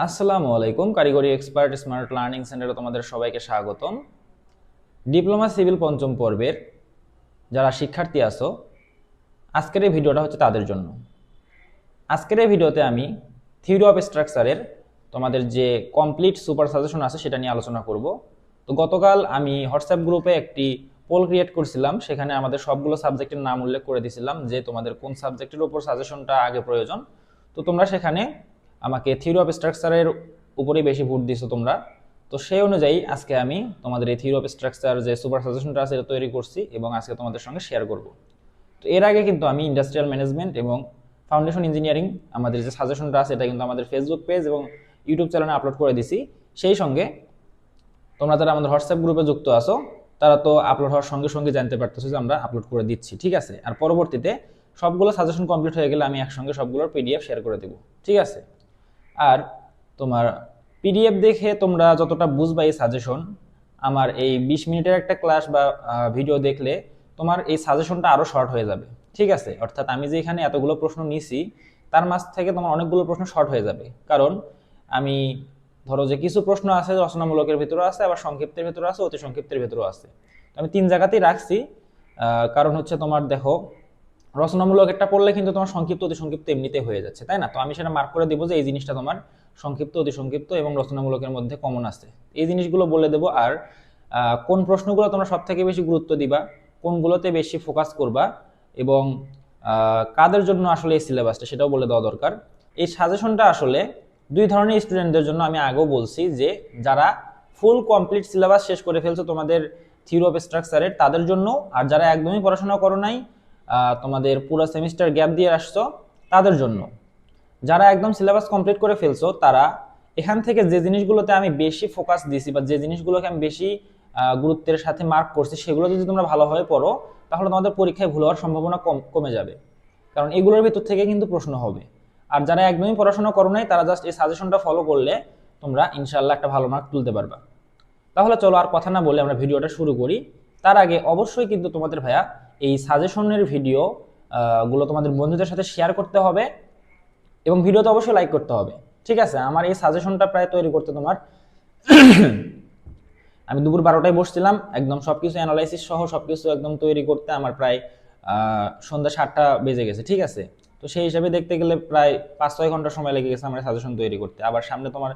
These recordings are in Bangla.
আসসালামু আলাইকুম। কারিগরি এক্সপার্ট স্মার্ট লার্নিং সেন্টারে তোমাদের সবাইকে স্বাগতম। ডিপ্লোমা সিভিল পঞ্চম পর্বের যারা শিক্ষার্থী আছো, আজকের এই ভিডিওটা হচ্ছে তাদের জন্য। আজকের এই ভিডিওতে আমি থিওরি অফ স্ট্রাকচারের তোমাদের যে কমপ্লিট সুপার সাজেশন আছে সেটা নিয়ে আলোচনা করব। তো গতকাল আমি হোয়াটসঅ্যাপ গ্রুপে একটি পোল ক্রিয়েট করছিলাম, সেখানে আমাদের সবগুলো সাবজেক্টের নাম উল্লেখ করে দিয়েছিলাম যে তোমাদের কোন সাবজেক্টের উপর সাজেশনটা আগে প্রয়োজন। তো তোমরা সেখানে আমাকে থিওরি অফ স্ট্রাকচারের উপরেই বেশি ভোট দিছো তোমরা। তো সেই অনুযায়ী আজকে আমি তোমাদের এই থিওরি অফ স্ট্রাকচার যে সুপার সাজেশনটা আছে এটা তৈরি করছি এবং আজকে তোমাদের সঙ্গে শেয়ার করব। তো এর আগে কিন্তু আমি ইন্ডাস্ট্রিয়াল ম্যানেজমেন্ট এবং ফাউন্ডেশন ইঞ্জিনিয়ারিং আমাদের যে সাজেশনটা আছে এটা কিন্তু আমাদের ফেসবুক পেজ এবং ইউটিউব চ্যানেলে আপলোড করে দিছি। সেই সঙ্গে তোমরা যারা আমাদের হোয়াটসঅ্যাপ গ্রুপে যুক্ত আছো তারা তো আপলোড হওয়ার সঙ্গে সঙ্গে জানতে পারতেছো যে আমরা আপলোড করে দিচ্ছি, ঠিক আছে। আর পরবর্তীতে সবগুলো সাজেশন কমপ্লিট হয়ে গেলে আমি একসঙ্গে সবগুলোর পিডিএফ শেয়ার করে দেবো, ঠিক আছে। আর তোমার পিডিএফ দেখে তোমরা যতটা বুঝবা এই সাজেশন, আমার এই 20 মিনিটের একটা ক্লাস বা ভিডিও দেখলে তোমার এই সাজেশনটা আরও শর্ট হয়ে যাবে, ঠিক আছে। অর্থাৎ আমি যে এখানে এতগুলো প্রশ্ন নিছি তার মাঝ থেকে তোমার অনেকগুলো প্রশ্ন শর্ট হয়ে যাবে, কারণ আমি ধরো যে কিছু প্রশ্ন আছে রচনামূলকের ভিতরে আছে, আবার সংক্ষিপ্তের ভিতরে আছে, অতি সংক্ষিপ্তের ভিতরে আছে। তো আমি 3 জায়গাতেই রাখছি। কারণ হচ্ছে তোমার দেখো, রচনামূলক একটা পড়লে কিন্তু তোমার সংক্ষিপ্ত অতি সংক্ষিপ্ত এমনিতে হয়ে যাচ্ছে, তাই না। তো আমি সেটা মার্ক করে দিব যে এই জিনিসটা তোমার সংক্ষিপ্ত অতি সংক্ষিপ্ত এবং রচনামূলকের মধ্যে কমন আছে, এই জিনিসগুলো বলে দেবো। আর কোন প্রশ্নগুলো তোমরা সব থেকে বেশি গুরুত্ব দিবা, কোনগুলোতে বেশি ফোকাস করবা এবং কাদের জন্য আসলে এই সিলেবাসটা সেটাও বলে দেওয়া দরকার। এই সাজেশনটা আসলে দুই ধরনের স্টুডেন্টদের জন্য। আমি আগেও বলছি যে যারা ফুল কমপ্লিট সিলেবাস শেষ করে ফেলছো তোমাদের থিওরি অফ স্ট্রাকচারের তাদের জন্য, আর যারা একদমই পড়াশোনা করো নাই, তোমাদের পুরো সেমিস্টার গ্যাপ দিয়ে আসছো তাদের জন্য। যারা একদম সিলেবাস কমপ্লিট করে ফেলছো তারা এখান থেকে যে জিনিসগুলোতে আমি বেশি ফোকাস দিছি বা যে জিনিসগুলোকে আমি বেশি গুরুত্বের সাথে মার্ক করছি সেগুলো যদি তোমরা ভালোভাবে পড়ো তাহলে তোমাদের পরীক্ষায় ভুল হওয়ার সম্ভাবনা কমে যাবে, কারণ এগুলোর ভিতর থেকে কিন্তু প্রশ্ন হবে। আর যারা একদমই পড়াশোনা করো নাই তারা জাস্ট এই সাজেশনটা ফলো করলে তোমরা ইনশাআল্লাহ একটা ভালো মার্ক তুলতে পারবা। তাহলে চলো আর কথা না বলে আমরা ভিডিওটা শুরু করি। তার আগে অবশ্যই কিন্তু তোমাদের ভাইয়া এই সাজেশনের ভিডিও গুলো তোমাদের বন্ধুদের সাথে শেয়ার করতে হবে এবং ভিডিওতে অবশ্যই লাইক করতে হবে, ঠিক আছে। আমার এই সাজেশনটা প্রায় তৈরি করতে তোমার আমি দুপুর 12টায় বসছিলাম, একদম সবকিছু অ্যানালাইসিস সহ সবকিছু একদম তৈরি করতে আমার প্রায় সন্ধ্যা 7টা বেজে গেছে, ঠিক আছে। তো সেই হিসাবে দেখতে গেলে প্রায় 5-6 ঘন্টা সময় লেগে গেছে আমার সাজেশন তৈরি করতে। আবার সামনে তোমার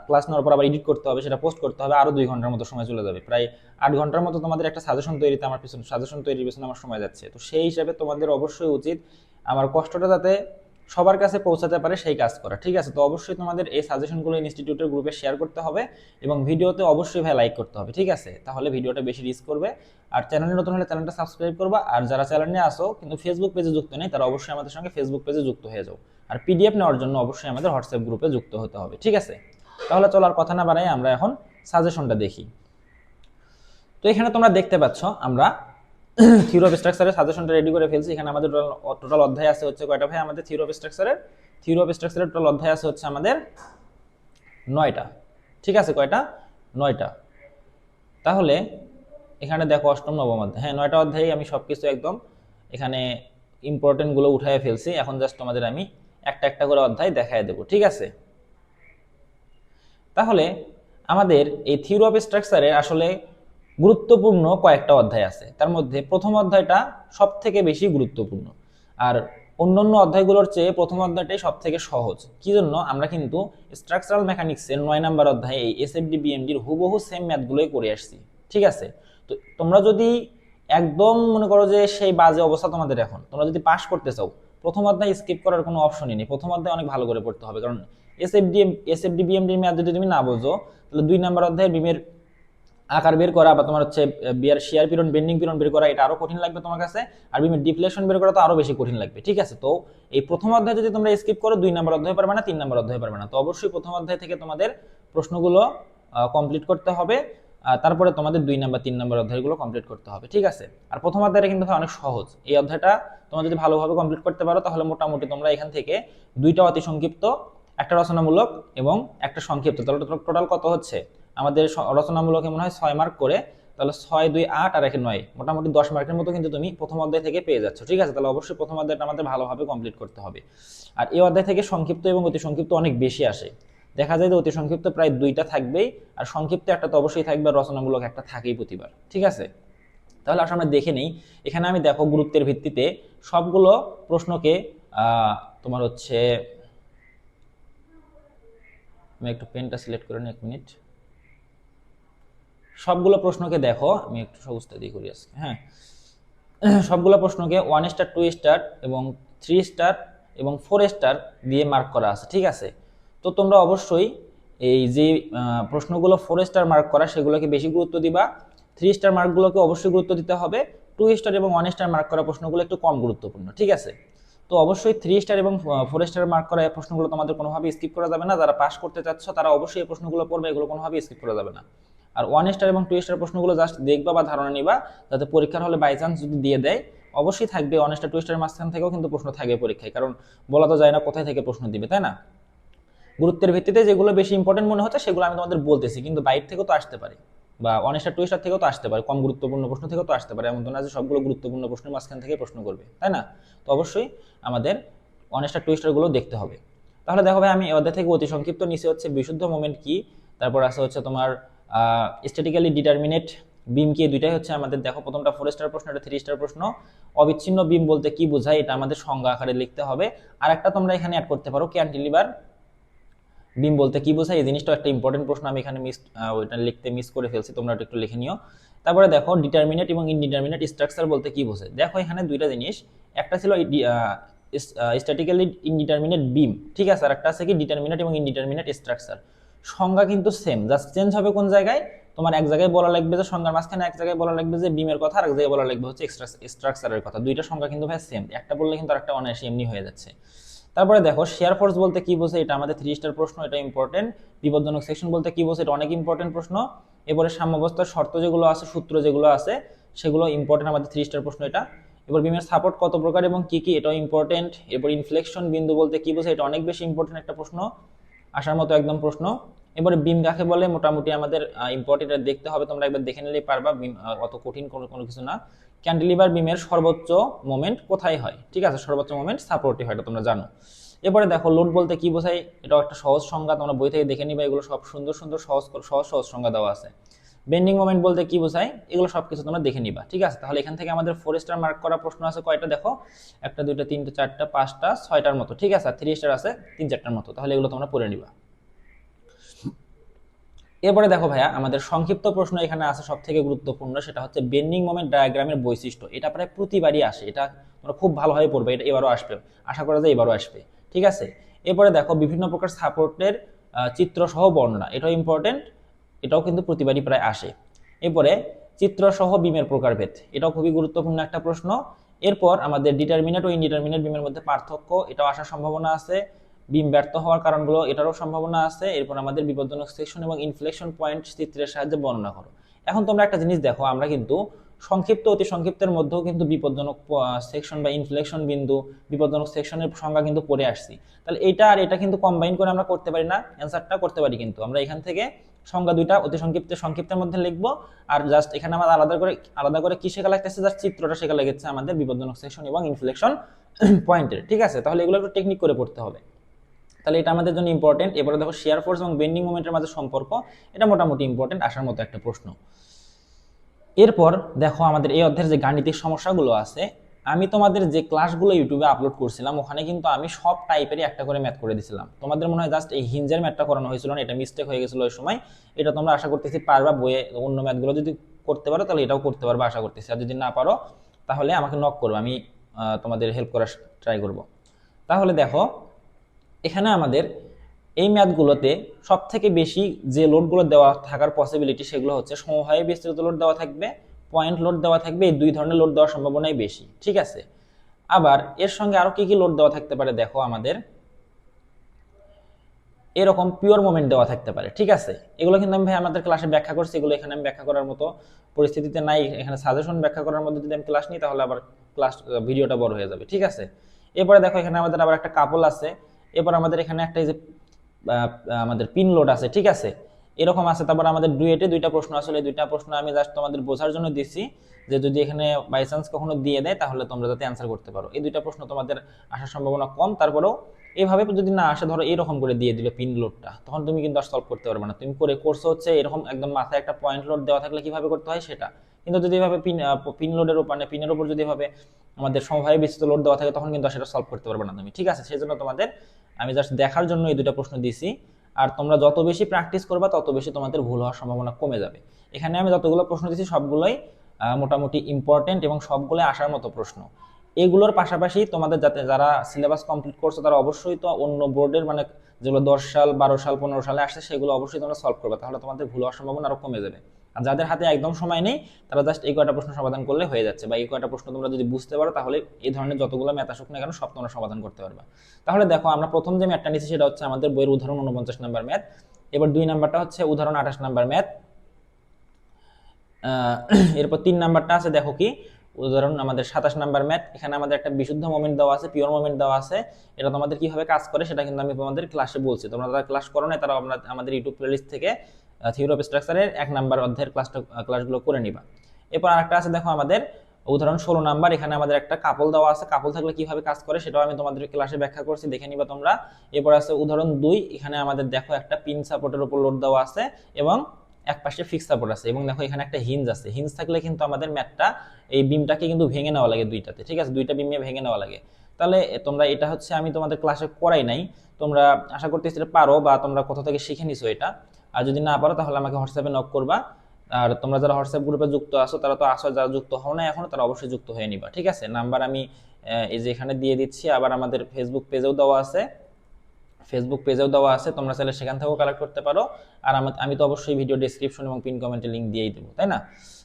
ক্লাস নেওয়ার পর আবার এডিট করতে হবে, সেটা পোস্ট করতে হবে, আরও 2 ঘন্টার মতো সময় চলে যাবে। প্রায় 8 ঘন্টার মতো তোমাদের একটা সাজেশন তৈরিতে আমার পিছনে সাজেশন তৈরির পিছনে আমার সময় যাচ্ছে। তো সেই হিসাবে তোমাদের অবশ্যই উচিত আমার কষ্টটা যাতে সবার কাছে পৌঁছাতে পারে সেই কাজ করা, ঠিক আছে। তো অবশ্যই তোমাদের এই সাজেশনগুলো ইনস্টিটিউটের গ্রুপে শেয়ার করতে হবে এবং ভিডিওতে অবশ্যই ভাই লাইক করতে হবে, ঠিক আছে। তাহলে ভিডিওটা বেশি রিচ করবে। আর চ্যানেলে নতুন হলে চ্যানেলটা সাবস্ক্রাইব করবা। আর যারা চ্যানেলে আসো কিন্তু ফেসবুক পেজে যুক্ত নেই তারা অবশ্যই আমাদের সঙ্গে ফেসবুক পেজে যুক্ত হয়ে যাও। আর পিডিএফ নেওয়ার জন্য অবশ্যই আমাদের হোয়াটসঅ্যাপ গ্রুপে যুক্ত হতে হবে, ঠিক আছে। তাহলে চলো আর কথা না বাড়াই আমরা এখন সাজেশনটা দেখি। তো এখানে তোমরা দেখতে পাচ্ছ আমরা থিওরি অফ স্ট্রাকচারের সাজেশনটা রেডি করে ফেলছি। এখানে আমাদের টোটাল অধ্যায় আছে হচ্ছে কয়টা ভাই? আমাদের থিওরি অফ স্ট্রাকচারের টোটাল অধ্যায় আছে হচ্ছে আমাদের 9টা, ঠিক আছে। কয়টা? 9টা। তাহলে এখানে দেখো অষ্টম নবম অধ্যায়, হ্যাঁ 9টা অধ্যায়ে আমি সবকিছু একদম এখানে ইম্পর্টেন্টগুলো উঠায় ফেলছি। এখন জাস্ট তোমাদের আমি একটা একটা করে অধ্যায় দেখায় দেবো, ঠিক আছে। তাহলে আমাদের এই থিওরি অফ স্ট্রাকচারে আসলে গুরুত্বপূর্ণ কয়েকটা অধ্যায় আছে, তার মধ্যে প্রথম অধ্যায়টা সব থেকে বেশি গুরুত্বপূর্ণ। আর অন্যান্য অধ্যায়গুলোর চেয়ে প্রথম অধ্যায়টাই সব থেকে সহজ। কি জন্য? আমরা কিন্তু স্ট্রাকচারাল মেকানিক্সের 9 নম্বর অধ্যায়ে এই এসএফডি বিএমডির হুবহু সেম ম্যাথগুলোই করে আসছি, ঠিক আছে। তো তোমরা যদি একদম মনে করো যে সেই বাজে অবস্থা তোমাদের, এখন তোমরা যদি পাস করতে চাও প্রথম অধ্যায় স্কিপ করার কোনো অপশনই নেই। প্রথম অধ্যায় অনেক ভালো করে পড়তে হবে, কারণ এসএফডি বিএমডির ম্যাথ যদি তুমি না বোঝো তাহলে 2 নম্বর অধ্যায়ের বিমের আকার বের করা বা তোমার হচ্ছে বিয়ার শেয়ার পিরন বেন্ডিং পিরন বের করা এটা আরো কঠিন লাগবে তোমার কাছে। আর বিমের ডিফ্লেকশন বের করা তো আরো বেশি কঠিন লাগবে, ঠিক আছে। তো এই প্রথম অধ্যায় যদি তোমরা স্কিপ করো 2 নম্বর অধ্যায় পারবে না, 3 নম্বর অধ্যায় পারবে না। তো অবশ্যই প্রথম অধ্যায় থেকে তোমাদের প্রশ্নগুলো কমপ্লিট করতে হবে, তারপরে তোমাদের 2 নম্বর 3 নম্বর অধ্যায়গুলো কমপ্লিট করতে হবে, ঠিক আছে। আর প্রথম অধ্যায়টা কিন্তু অনেক সহজ। এই অধ্যায়টা তোমরা যদি ভালোভাবে কমপ্লিট করতে পারো তাহলে মোটামুটি তোমরা এখান থেকে 2টা অতি সংক্ষিপ্ত, একটা রচনামূলক এবং একটা সংক্ষিপ্ত, তাহলে টোটাল কত হচ্ছে আমাদের? রচনামূলকে মনে হয় 6 মার্ক করে, তাহলে 6 2 8 আর 1 9, মোটামুটি 10 মার্কের মতো কিন্তু তুমি প্রথম অধ্যায় থেকে পেয়ে যাচ্ছ, ঠিক আছে। তাহলে অবশ্যই প্রথম অধ্যায়টা আমাদের ভালোভাবে কমপ্লিট করতে হবে। আর এই অধ্যায় থেকে সংক্ষিপ্ত এবং অতি সংক্ষিপ্ত অনেক বেশি আসে। দেখা যায় যে অতি সংক্ষিপ্ত প্রায় 2টা থাকবেই, আর সংক্ষিপ্ত একটা তো অবশ্যই থাকবে, আর রচনামূলক একটা থাকেই প্রতিবার। ঠিক আছে, তাহলে আসলে আমরা দেখে নিই। এখানে আমি দেখো গুরুত্বের ভিত্তিতে সবগুলো প্রশ্নকে তোমার হচ্ছে, আমি একটু পেনটা সিলেক্ট করে নিই, 1 মিনিট। সবগুলো প্রশ্নকে দেখো, আমি একটু সহজটা দিয়ে করি আজকে। হ্যাঁ, সবগুলো প্রশ্নকে 1 স্টার, 2 স্টার এবং 3 স্টার এবং 4 স্টার দিয়ে মার্ক করা আছে। ঠিক আছে, তো তোমরা অবশ্যই এই যে প্রশ্নগুলো 4 স্টার মার্ক করা সেগুলোকে বেশি গুরুত্ব দিবা, 3 স্টার মার্কগুলোকে অবশ্যই গুরুত্ব দিতে হবে, 2 স্টার এবং 1 স্টার মার্ক করা প্রশ্নগুলো একটু কম গুরুত্বপূর্ণ। ঠিক আছে, তো অবশ্যই 3 স্টার এবং 4 স্টার মার্ক করা এই প্রশ্নগুলো তোমাদের কোনোভাবে স্কিপ করা যাবে না। যারা পাস করতে চাচ্ছ তারা অবশ্যই এই প্রশ্নগুলো পড়বে, এগুলো কোনোভাবে স্কিপ করা যাবে না। আর 1 স্টার এবং 2 স্টার প্রশ্নগুলো জাস্ট দেখবা বা ধারণা নিবা, যাতে পরীক্ষার হলে বাই চান্স যদি দিয়ে দেয়, অবশ্যই থাকবে 1 স্টার 2 স্টার মাঝখান থেকেও কিন্তু প্রশ্ন থাকবে পরীক্ষায়, কারণ বলা তো যায় না কোথায় থেকে প্রশ্ন দিবে, তাই না? গুরুত্বের ভিত্তিতে যেগুলো বেশি ইম্পর্টেন্ট মনে হচ্ছে সেগুলো আমি তোমাদের বলতেছি, কিন্তু বাইরে থেকেও তো আসতে পারে, বা 1 স্টার 2 স্টার থেকেও তো আসতে পারে, কম গুরুত্বপূর্ণ প্রশ্ন থেকেও তো আসতে পারে, এমন তো না যে সবগুলো গুরুত্বপূর্ণ প্রশ্নের মাঝখান থেকে প্রশ্ন করবে, তাই না? তো অবশ্যই আমাদের 1 স্টার 2 স্টার গুলো দেখতে হবে। তাহলে দেখো ভাই, আমি এদের থেকে অতি সংক্ষিপ্ত নিচে হচ্ছে বিশুদ্ধ মোমেন্ট কি, তারপর আছে হচ্ছে তোমার স্ট্যাটিক্যালি ডিটারমিনেট বিম কি, দুইটাই হচ্ছে আমাদের। দেখো প্রথমটা 4 স্টার প্রশ্ন, এটা 3 স্টার প্রশ্ন। অবিচ্ছিন্ন বিম বলতে কি বোঝায় এটা আমাদের সংজ্ঞা আকারে লিখতে হবে। আর একটা তোমরা এখানে অ্যাড করতে পারো, ক্যান্টিলিভার বিম বলতে কি বোঝায়, এই জিনিসটা একটা ইম্পর্টেন্ট প্রশ্ন, আমি এখানে ওইটা লিখতে মিস করে ফেলছি, তোমরা একটু লিখে নিও। তারপরে দেখো ডিটারমিনেট এবং ইনডিটারমিনেট স্ট্রাকচার বলতে কি বোঝায়। দেখো এখানে দুইটা জিনিস, একটা ছিল স্ট্যাটিক্যালি ইনডিটারমিনেট বিম, ঠিক আছে, আর একটা আছে কি ডিটারমিনেট এবং ইনডিটারমিনেট স্ট্রাকচার। সংজ্ঞা কিন্তু সেম, জাস্ট চেঞ্জ হবে কোন জায়গায়, তোমার এক জায়গায় বলা লাগবে যে সংজ্ঞার মাঝখানে, এক জায়গায় বলা লাগবে যে বিমের কথা, আর এক জায়গায় বলা লাগবে হচ্ছে স্ট্রাকচারের কথা। দুইটা সংজ্ঞা কিন্তু ভাই সেম, একটা বললে কিন্তু আরেকটা অনায়াসে এমনি হয়ে যাচ্ছে। তারপরে দেখো শেয়ার ফোর্স বলতে কি বোঝে, এটা আমাদের 3 স্টার প্রশ্ন, এটা ইম্পর্টেন্ট। বিপজ্জনক সেকশন বলতে কি বোঝে, এটা অনেক ইম্পর্টেন্ট প্রশ্ন। এবারে সাম্যাবস্থার শর্ত যেগুলো আছে, সূত্র যেগুলো আছে সেগুলো ইম্পর্টেন্ট, আমাদের 3 স্টার প্রশ্ন এটা। এবার বিমের সাপোর্ট কত প্রকার এবং কি কি, এটাও ইম্পর্টেন্ট। এরপর ইনফ্লেকশন বিন্দু বলতে কি বোঝে, এটা অনেক বেশি ইম্পর্টেন্ট একটা প্রশ্ন, আসার মতো একদম প্রশ্ন। এবারে বিম কাকে বলে মোটামুটি আমাদের ইম্পর্টেন্ট দেখতে হবে, তোমরা একবার দেখে নিলেই পারবা, বিম অত কঠিন কোনো কিছু না। ক্যান্টিলিভার বিমের সর্বোচ্চ মোমেন্ট কোথায় হয়, ঠিক আছে, সর্বোচ্চ মোমেন্ট সাপোর্টে হয়, এটা তোমরা জানো। এবারে দেখো লোড বলতে কি বোঝায়, এটাও একটা সহজ সংজ্ঞা, তোমরা বই থেকে দেখে নিবা, এগুলো সব সুন্দর সুন্দর সহজ সহজ সহজ সংজ্ঞা দেওয়া আছে। বেন্ডিং মোমেন্ট বলতে কি বোঝায়, এগুলো সবকিছু তোমরা দেখে নিবা, ঠিক আছে। তাহলে এখান থেকে আমাদের 4 স্টার মার্ক করা প্রশ্ন আছে কয়টা, দেখো 1 2 3 4 5 6টার মতো, ঠিক আছে, আর 3 স্টার আছে 3 4টার মতো, তাহলে এগুলো তোমরা পড়ে নিবা। এরপরে দেখো ভাইয়া, আমাদের সংক্ষিপ্ত প্রশ্ন এখানে আছে সব থেকে গুরুত্বপূর্ণ, সেটা হচ্ছে বেন্ডিং মোমেন্ট ডায়াগ্রামের বৈশিষ্ট্য। এটা প্রায় প্রতিবারই আসে, এটা তোমরা খুব ভালোভাবে পড়বে, এটা এবারও আসবে, আশা করা যায় এবারও আসবে, ঠিক আছে। এরপরে দেখো বিভিন্ন প্রকার সাপোর্টের চিত্র সহ বর্ণনা, এটাও ইম্পর্টেন্ট, এটাও কিন্তু প্রতিবারই প্রায় আসে। এরপরে চিত্র সহ বিমের প্রকারভেদ, এটাও খুবই গুরুত্বপূর্ণ একটা প্রশ্ন। এরপর আমাদের ডিটারমিনেট ও ইনডিটারমিনেট বিমের মধ্যে পার্থক্য, এটাও আসার সম্ভাবনা আছে। বিম ব্যর্থ হওয়ার কারণগুলো, এটারও সম্ভাবনা আছে। এরপর আমাদের বিপজ্জনক সেকশন এবং ইনফ্লেকশন পয়েন্ট চিত্রের সাহায্যে বর্ণনা করো। এখন তোমরা একটা জিনিস দেখো, আমরা কিন্তু সংক্ষিপ্ত অতি সংক্ষিপ্তের মধ্যেও কিন্তু বিপজ্জনক সেকশন বা ইনফ্লেকশন বিন্দু, বিপজ্জনক সেকশনের সংজ্ঞা কিন্তু পড়ে আসছি। তাহলে এটা আর এটা কিন্তু কম্বাইন করে আমরা করতে পারি না, অ্যান্সারটা করতে পারি, কিন্তু আমরা এখান থেকে সংজ্ঞা দুইটা অতি সংক্ষিপ্তের মধ্যে লিখবো, আর জাস্ট এখানে আমাদের আলাদা করে কি শেখা লাগতেছে, জাস্ট চিত্রটা শেখা লেগেছে আমাদের বিপজ্জনক সেকশন এবং ইনফ্লেকশন পয়েন্টের, ঠিক আছে। তাহলে এগুলো একটু টেকনিক করে পড়তে হবে, তাহলে এটা আমাদের জন্য ইম্পর্টেন্ট। এবারে দেখো শেয়ার ফোর্স এবং বেন্ডিং মোমেন্টের মাঝে সম্পর্ক, এটা মোটামুটি ইম্পর্টেন্ট, আসার মতো একটা প্রশ্ন। এরপর দেখো আমাদের এই অধ্যায়ের যে গাণিতিক সমস্যাগুলো আছে, আমি তোমাদের যে ক্লাসগুলো ইউটিউবে আপলোড করছিলাম ওখানে কিন্তু আমি সব টাইপেরই একটা করে ম্যাথ করে দিয়েছিলাম। তোমাদের মনে হয় জাস্ট এই হিঞ্জের ম্যাথটা করানো হয়েছিল না, এটা মিস্টেক হয়ে গেছিল ওই সময়। এটা তোমরা আশা করতেছি পারবা, বইয়ে অন্য ম্যাথগুলো যদি করতে পারো তাহলে এটাও করতে পারবা আশা করতেছি, আর যদি না পারো তাহলে আমাকে নক করবো, আমি তোমাদের হেল্প করার ট্রাই করব। তাহলে দেখো এখানে আমাদের এই ম্যাথগুলোতে সব থেকে বেশি যে লোডগুলো দেওয়া থাকার পসিবিলিটি সেগুলো হচ্ছে সমবায়ে বিস্তৃত লোড দেওয়া থাকবে, পয়েন্ট লোড দেওয়া থাকবে, এই দুই ধরনের লোড দেওয়ার সম্ভাবনাই বেশি, ঠিক আছে। আবার এর সঙ্গে আরো কি কি লোড দেওয়া থাকতে পারে, দেখো আমাদের এরকম পিওর মোমেন্ট দেওয়া থাকতে পারে, ঠিক আছে। এগুলো কিন্তু আমি ভাই আমাদের ক্লাসে ব্যাখ্যা করছি, এগুলো এখানে আমি ব্যাখ্যা করার মতো পরিস্থিতিতে নাই, এখানে সাজেশন ব্যাখ্যা করার মধ্যে যদি আমি ক্লাস নিই তাহলে আবার ক্লাস ভিডিওটা বড় হয়ে যাবে, ঠিক আছে। এরপরে দেখো এখানে আমাদের আবার একটা কাপল আছে। এরপর আমাদের এখানে একটা এই যে আমাদের পিন লোড আছে, ঠিক আছে। এরকম আছে। তারপর আমাদের ডুয়েটে দুইটা প্রশ্ন, আসলে দুইটা প্রশ্ন আমি জাস্ট তোমাদের বোঝার জন্য দিছি, যে যদি এখানে বাই চান্স কখনো দিয়ে দেয় তাহলে তোমরা যাতে অ্যান্সার করতে পারো। এই দুইটা প্রশ্ন তোমাদের আসার সম্ভাবনা কম, তারপরেও এইভাবে যদি না আসে, ধরো এরকম করে দিয়ে দিলে পিন লোডটা, তখন তুমি কিন্তু আর সলভ করতে পারবে না। তুমি করে কোর্স হচ্ছে এরকম একদম মাথায় একটা পয়েন্ট লোড দেওয়া থাকলে কিভাবে করতে হয় সেটা, কিন্তু যদি এভাবে পিন লোডের উপর, মানে পিনের উপর যদি এভাবে আমাদের সমভাবে বিস্তৃত লোড দেওয়া থাকে, তখন কিন্তু সেটা সলভ করতে পারবে না তুমি। ঠিক আছে, সেই জন্য তোমাদের আমি জাস্ট দেখার জন্য এই দুইটা প্রশ্ন দিছি। আর তোমরা যত বেশি প্র্যাকটিস করবা তত বেশি তোমাদের ভুল হওয়ার সম্ভাবনা কমে যাবে। এখানে আমি যতগুলো প্রশ্ন দিচ্ছি সবগুলোই মোটামুটি ইম্পর্টেন্ট এবং সবগুলোই আসার মতো প্রশ্ন। এগুলোর পাশাপাশি তোমাদের যারা সিলেবাস কমপ্লিট করছো তারা অবশ্যই তো অন্য বোর্ডের, মানে যেগুলো 10 সাল 12 সাল 15 সালে আসছে সেগুলো অবশ্যই তোমরা সলভ করবে, তাহলে তোমাদের ভুল হওয়ার সম্ভাবনা আরো কমে যাবে। আর যাদের হাতে একদম সময় নেই তারা জাস্ট এই কয়টা প্রশ্ন সমাধান করলে হয়ে যাচ্ছে, বা এই কয়টা প্রশ্ন তোমরা যদি বুঝতে পারো তাহলে এই ধরনের যতগুলো ম্যাথ আসুক না কেন সব তোমরা সমাধান করতে পারবে। তাহলে দেখো আমরা প্রথম যে ম্যাথটা নিচ্ছি সেটা হচ্ছে আমাদের বইয়ের উদাহরণ 49 নাম্বার ম্যাথ। এবার 2 নাম্বারটা হচ্ছে উদাহরণ 28 নাম্বার ম্যাথ। এরপর 3 নাম্বারটা আছে দেখো কি উদাহরণ আমাদের 27 নাম্বার ম্যাথ। এখানে আমাদের একটা বিশুদ্ধ মোমেন্ট দেওয়া আছে, পিওর মোমেন্ট দেওয়া আছে। এটা তোমাদের কিভাবে কাজ করে সেটা কিন্তু আমি তোমাদের ক্লাসে বলছি, তোমরা যারা ক্লাস করো না তারা আমাদের ইউটিউব প্লেলিস্ট থেকে থিওরি অফ স্ট্রাকচারের 1 নাম্বার অধ্যায়ের ক্লাসগুলো করে নিবা। এরপর আরেকটা আছে দেখো আমাদের উদাহরণ 16 নাম্বার। এখানে আমাদের একটা কাপল দেওয়া আছে, কাপল থাকলে কিভাবে কাজ করে সেটাও আমি তোমাদের ক্লাসে ব্যাখ্যা করছি, দেখে নিবা তোমরা। এরপর আছে উদাহরণ 2। এখানে আমাদের দেখো একটা পিন সাপোর্টের উপর লোড দেওয়া আছে এবং এক পাশে ফিক্স সাপোর্ট আছে, এবং দেখো এখানে একটা হিঞ্জ আছে। হিঞ্জ থাকলে কিন্তু আমাদের ম্যাটটা এই বিমটাকে কিন্তু ভেঙে নেওয়া লাগে দুইটাতে, ঠিক আছে, দুইটা বিমে ভেঙে নেওয়া লাগে। তাহলে তোমরা এটা হচ্ছে আমি তোমাদের ক্লাসে করাই নাই, তোমরা আশা করতেছি এটা পারো বা তোমরা কোথা থেকে শিখে নিছো এটা। আর যদি না পারো তাহলে আমাকে হোয়াটসঅ্যাপে নক করবা। আর তোমরা যারা হোয়াটসঅ্যাপ গ্রুপে যুক্ত আছো তারা তো আসো, যারা যুক্ত হও না এখনো তারা অবশ্যই যুক্ত হয়ে নিবা। ঠিক আছে, নাম্বার আমি এই যে এখানে দিয়ে দিচ্ছি, আবার আমাদের ফেসবুক পেজেও দেওয়া আছে, তোমরা চাইলে সেখান থেকেও কালেক্ট করতে পারো। আর আমি তো অবশ্যই ভিডিও ডেসক্রিপশন এবং পিন কমেন্টে লিঙ্ক দিয়েই দেবো, তাই না?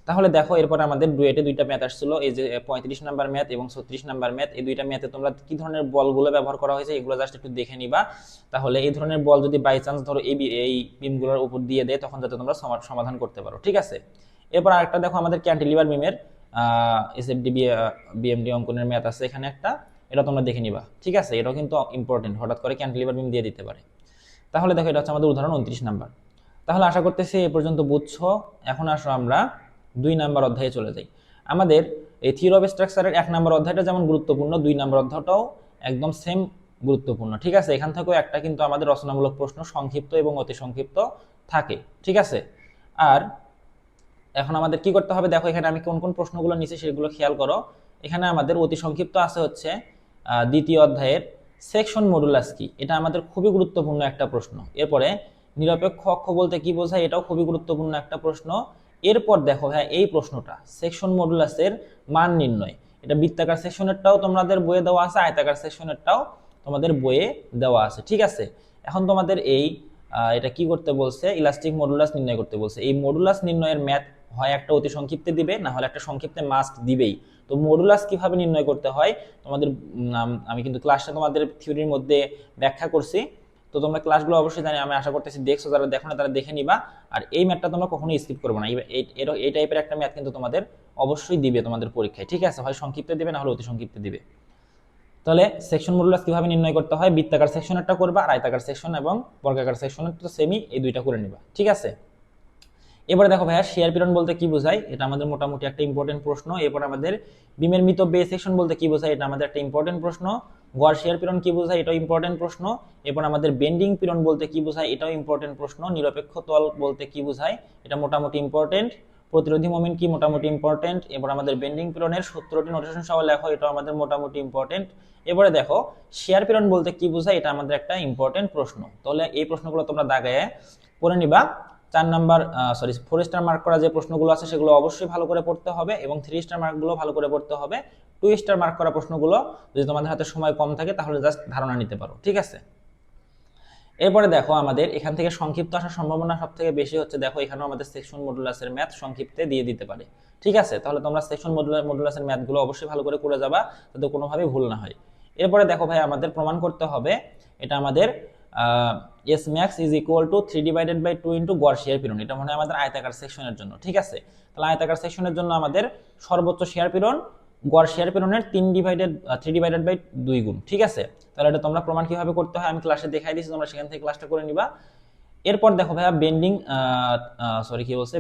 তাহলে দেখো এরপর আমাদের ডুয়েটে দুইটা ম্যাথ আসছিল, এই যে 35 নাম্বার ম্যাথ এবং 36 নাম্বার ম্যাথ। এই দুইটা ম্যাথে তোমরা কি ধরনের বলগুলো ব্যবহার করা হয়েছে এগুলো জাস্ট একটু দেখে নিবা। তাহলে এই ধরনের বল যদি বাই চান্স ধরো এই বিমগুলোর উপর দিয়ে দেয় তখন যাতে তোমরা সমাধান করতে পারো। ঠিক আছে, এরপর আরেকটা দেখো আমাদের ক্যান্টিলিভার বিমের এসএফডি বিএমডি অঙ্কনের ম্যাথ আছে এখানে একটা, এটা তোমরা দেখে নিবা। ঠিক আছে, এটাও কিন্তু ইম্পর্টেন্ট, হঠাৎ করে ক্যান্টিলিভার বিম দিয়ে দিতে পারে। তাহলে দেখো এটা হচ্ছে আমাদের উদাহরণ 29 নাম্বার। তাহলে আশা করতেছি এ পর্যন্ত বুঝছো। এখন আসো আমরা 2 নাম্বার অধ্যায়ে চলে যাই। আমাদের এই থিওরি অফ স্ট্রাকচারের 1 নাম্বার অধ্যায়টা যেমন গুরুত্বপূর্ণ, 2 নাম্বার অধ্যায়টাও একদম সেম গুরুত্বপূর্ণ। ঠিক আছে, এখান থেকেও একটা কিন্তু আমাদের রচনামূলক প্রশ্ন সংক্ষিপ্ত এবং অতি সংক্ষিপ্ত থাকে। ঠিক আছে, আর এখন আমাদের কি করতে হবে দেখো এখানে আমি কোন কোন প্রশ্নগুলো নিচে সেগুলো খেয়াল করো। এখানে আমাদের অতি সংক্ষিপ্ত আছে হচ্ছে দ্বিতীয় অধ্যায়ের সেকশন মডুলাস কি, এটা আমাদের খুবই গুরুত্বপূর্ণ একটা প্রশ্ন। এরপরে নিরপেক্ষ অক্ষ বলতে কি বোঝায়, এটাও খুবই গুরুত্বপূর্ণ একটা প্রশ্ন। এরপর দেখো হ্যাঁ এই প্রশ্নটা সেকশন মডুলাসের মান নির্ণয়, এটা বৃত্তাকার সেকশনেরটাও তোমাদের বইয়ে দেওয়া আছে, আয়তাকার সেকশনেরটাও তোমাদের বইয়ে দেওয়া আছে। ঠিক আছে, এখন তোমাদের এটা কি করতে বলছে, ইলাস্টিক মডুলাস নির্ণয় করতে বলছে। এই মডুলাস নির্ণয়ের ম্যাথ হয় একটা অতি সংক্ষিপ্তে দিবে, না হলে একটা সংক্ষিপ্তে মাস্ট দিবেই। তো মডুলাস কিভাবে নির্ণয় করতে হয় তোমাদের আমি কিন্তু ক্লাসটা তোমাদের থিওরির মধ্যে ব্যাখ্যা করছি, তো তোমরা ক্লাসগুলো অবশ্যই জানি, আমি আশা করতেছি দেখছো, যারা দেখো না তারা দেখে নিবা। আর এই ম্যাথটা তোমরা কখনোই স্কিপ করবে না, এই টাইপের একটা ম্যাথ কিন্তু তোমাদের অবশ্যই দিবে তোমাদের পরীক্ষায়। ঠিক আছে, হয় সংক্ষিপ্তে দিবে না হলে অতি সংক্ষিপ্তে দিবে। তাহলে সেকশন মডুলাস কিভাবে নির্ণয় করতে হয়, বৃত্তাকার সেকশনেরটা করবা, আর আয়তাকার সেকশন এবং বর্গাকার সেকশনের তো সেমই, এই দুইটা করে নিবা। ঠিক আছে, এবারে দেখো ভাইয়া শেয়ার পীড়ন বলতে কি বোঝায়, এটা আমাদের মোটামুটি একটা ইম্পর্টেন্ট প্রশ্ন। এরপর আমাদের বিমের মিতব্যয়ী সেকশন বলতে কি বোঝায়, এটা আমাদের একটা ইম্পর্টেন্ট প্রশ্ন। গড় শেয়ার পীড়ন কি বোঝায়, এটাও ইম্পর্টেন্ট প্রশ্ন। এরপর আমাদের বেন্ডিং পীড়ন বলতে কি বোঝায়, এটাও ইম্পর্টেন্ট প্রশ্ন। নিরপেক্ষ তল বলতে কি বোঝায়, এটা মোটামুটি ইম্পর্টেন্ট। প্রতিরোধী মোমেন্ট কি, মোটামুটি ইম্পর্টেন্ট। এবার আমাদের বেন্ডিং পীড়নের সূত্রটি নোটেশন সহ লেখো, এটাও আমাদের মোটামুটি ইম্পর্টেন্ট। এবারে দেখো শেয়ার পীড়ন বলতে কি বোঝায়, এটা আমাদের একটা ইম্পর্টেন্ট প্রশ্ন। তাহলে এই প্রশ্নগুলো তোমরা দাগায় পড়ে নিবা। 4 নাম্বার 4 স্টার মার্ক করা যে প্রশ্নগুলো আছে সেগুলো অবশ্যই ভালো করে পড়তে হবে, এবং 3 স্টার মার্কগুলো ভালো করে পড়তে হবে। 2 স্টার মার্ক করা প্রশ্নগুলো যদি তোমাদের হাতে সময় কম থাকে তাহলে জাস্ট ধারণা নিতে পারো। ঠিক আছে, এরপরে দেখো আমাদের এখান থেকে সংক্ষিপ্ত আসার সম্ভাবনা সব থেকে বেশি হচ্ছে, দেখো এখানেও আমাদের সেকশন মডুলাসের ম্যাথ সংক্ষিপ্তে দিয়ে দিতে পারে। ঠিক আছে, তাহলে তোমরা সেকশন মডুলাসের ম্যাথগুলো অবশ্যই ভালো করে যাবা, যাতে কোনোভাবেই ভুল না হয়। এরপরে দেখো ভাই আমাদের প্রমাণ করতে হবে, এটা আমাদের S max is equal two 3/2 into গড় শেয়ার পীড়ন, এটা মনে হয় আমাদের আয়তাকার সেকশনের জন্য। ঠিক আছে, তাহলে আয়তাকার সেকশনের জন্য আমাদের সর্বোচ্চ শেয়ার পীড়ন গড় শেয়ার পীড়নের 3/2 গুণ। ঠিক আছে, তাহলে এটা তোমরা প্রমাণ কিভাবে করতে হয় আমি ক্লাসে দেখাই দিয়েছি, তোমরা সেখান থেকে ক্লাসটা করে নিবা। এরপর দেখো ভাইয়া বেন্ডিং কি বলছে,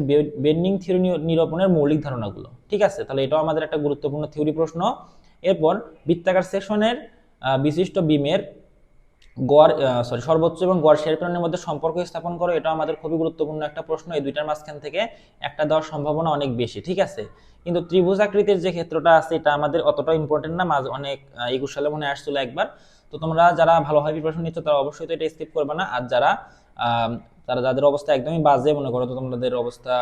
বেন্ডিং থিওরি নিরূপণের মৌলিক ধারণাগুলো। ঠিক আছে, তাহলে এটাও আমাদের একটা গুরুত্বপূর্ণ থিওরি প্রশ্ন। এরপর বৃত্তাকার সেকশনের বিশিষ্ট বিমের গড় সর্বোচ্চ এবং গড় শেয়ার প্রেরণের মধ্যে সম্পর্ক স্থাপন করো, এটা আমাদের খুবই গুরুত্বপূর্ণ একটা প্রশ্ন। এই দুইটার মাঝখান থেকে একটা দেওয়ার সম্ভাবনা অনেক বেশি। ঠিক আছে, কিন্তু ত্রিভুজ আকৃতির যে ক্ষেত্রটা আছে এটা আমাদের অতটা ইম্পর্টেন্ট না, অনেক 21 সালে মনে আসছিল একবার। তো তোমরা যারা ভালোভাবে প্রিপারেশন নিচ্ছ তারা অবশ্যই তো এটা স্কিপ করবে না। আর যারা যাদের অবস্থা একদমই বাজে, মনে করো তো তোমাদের অবস্থা,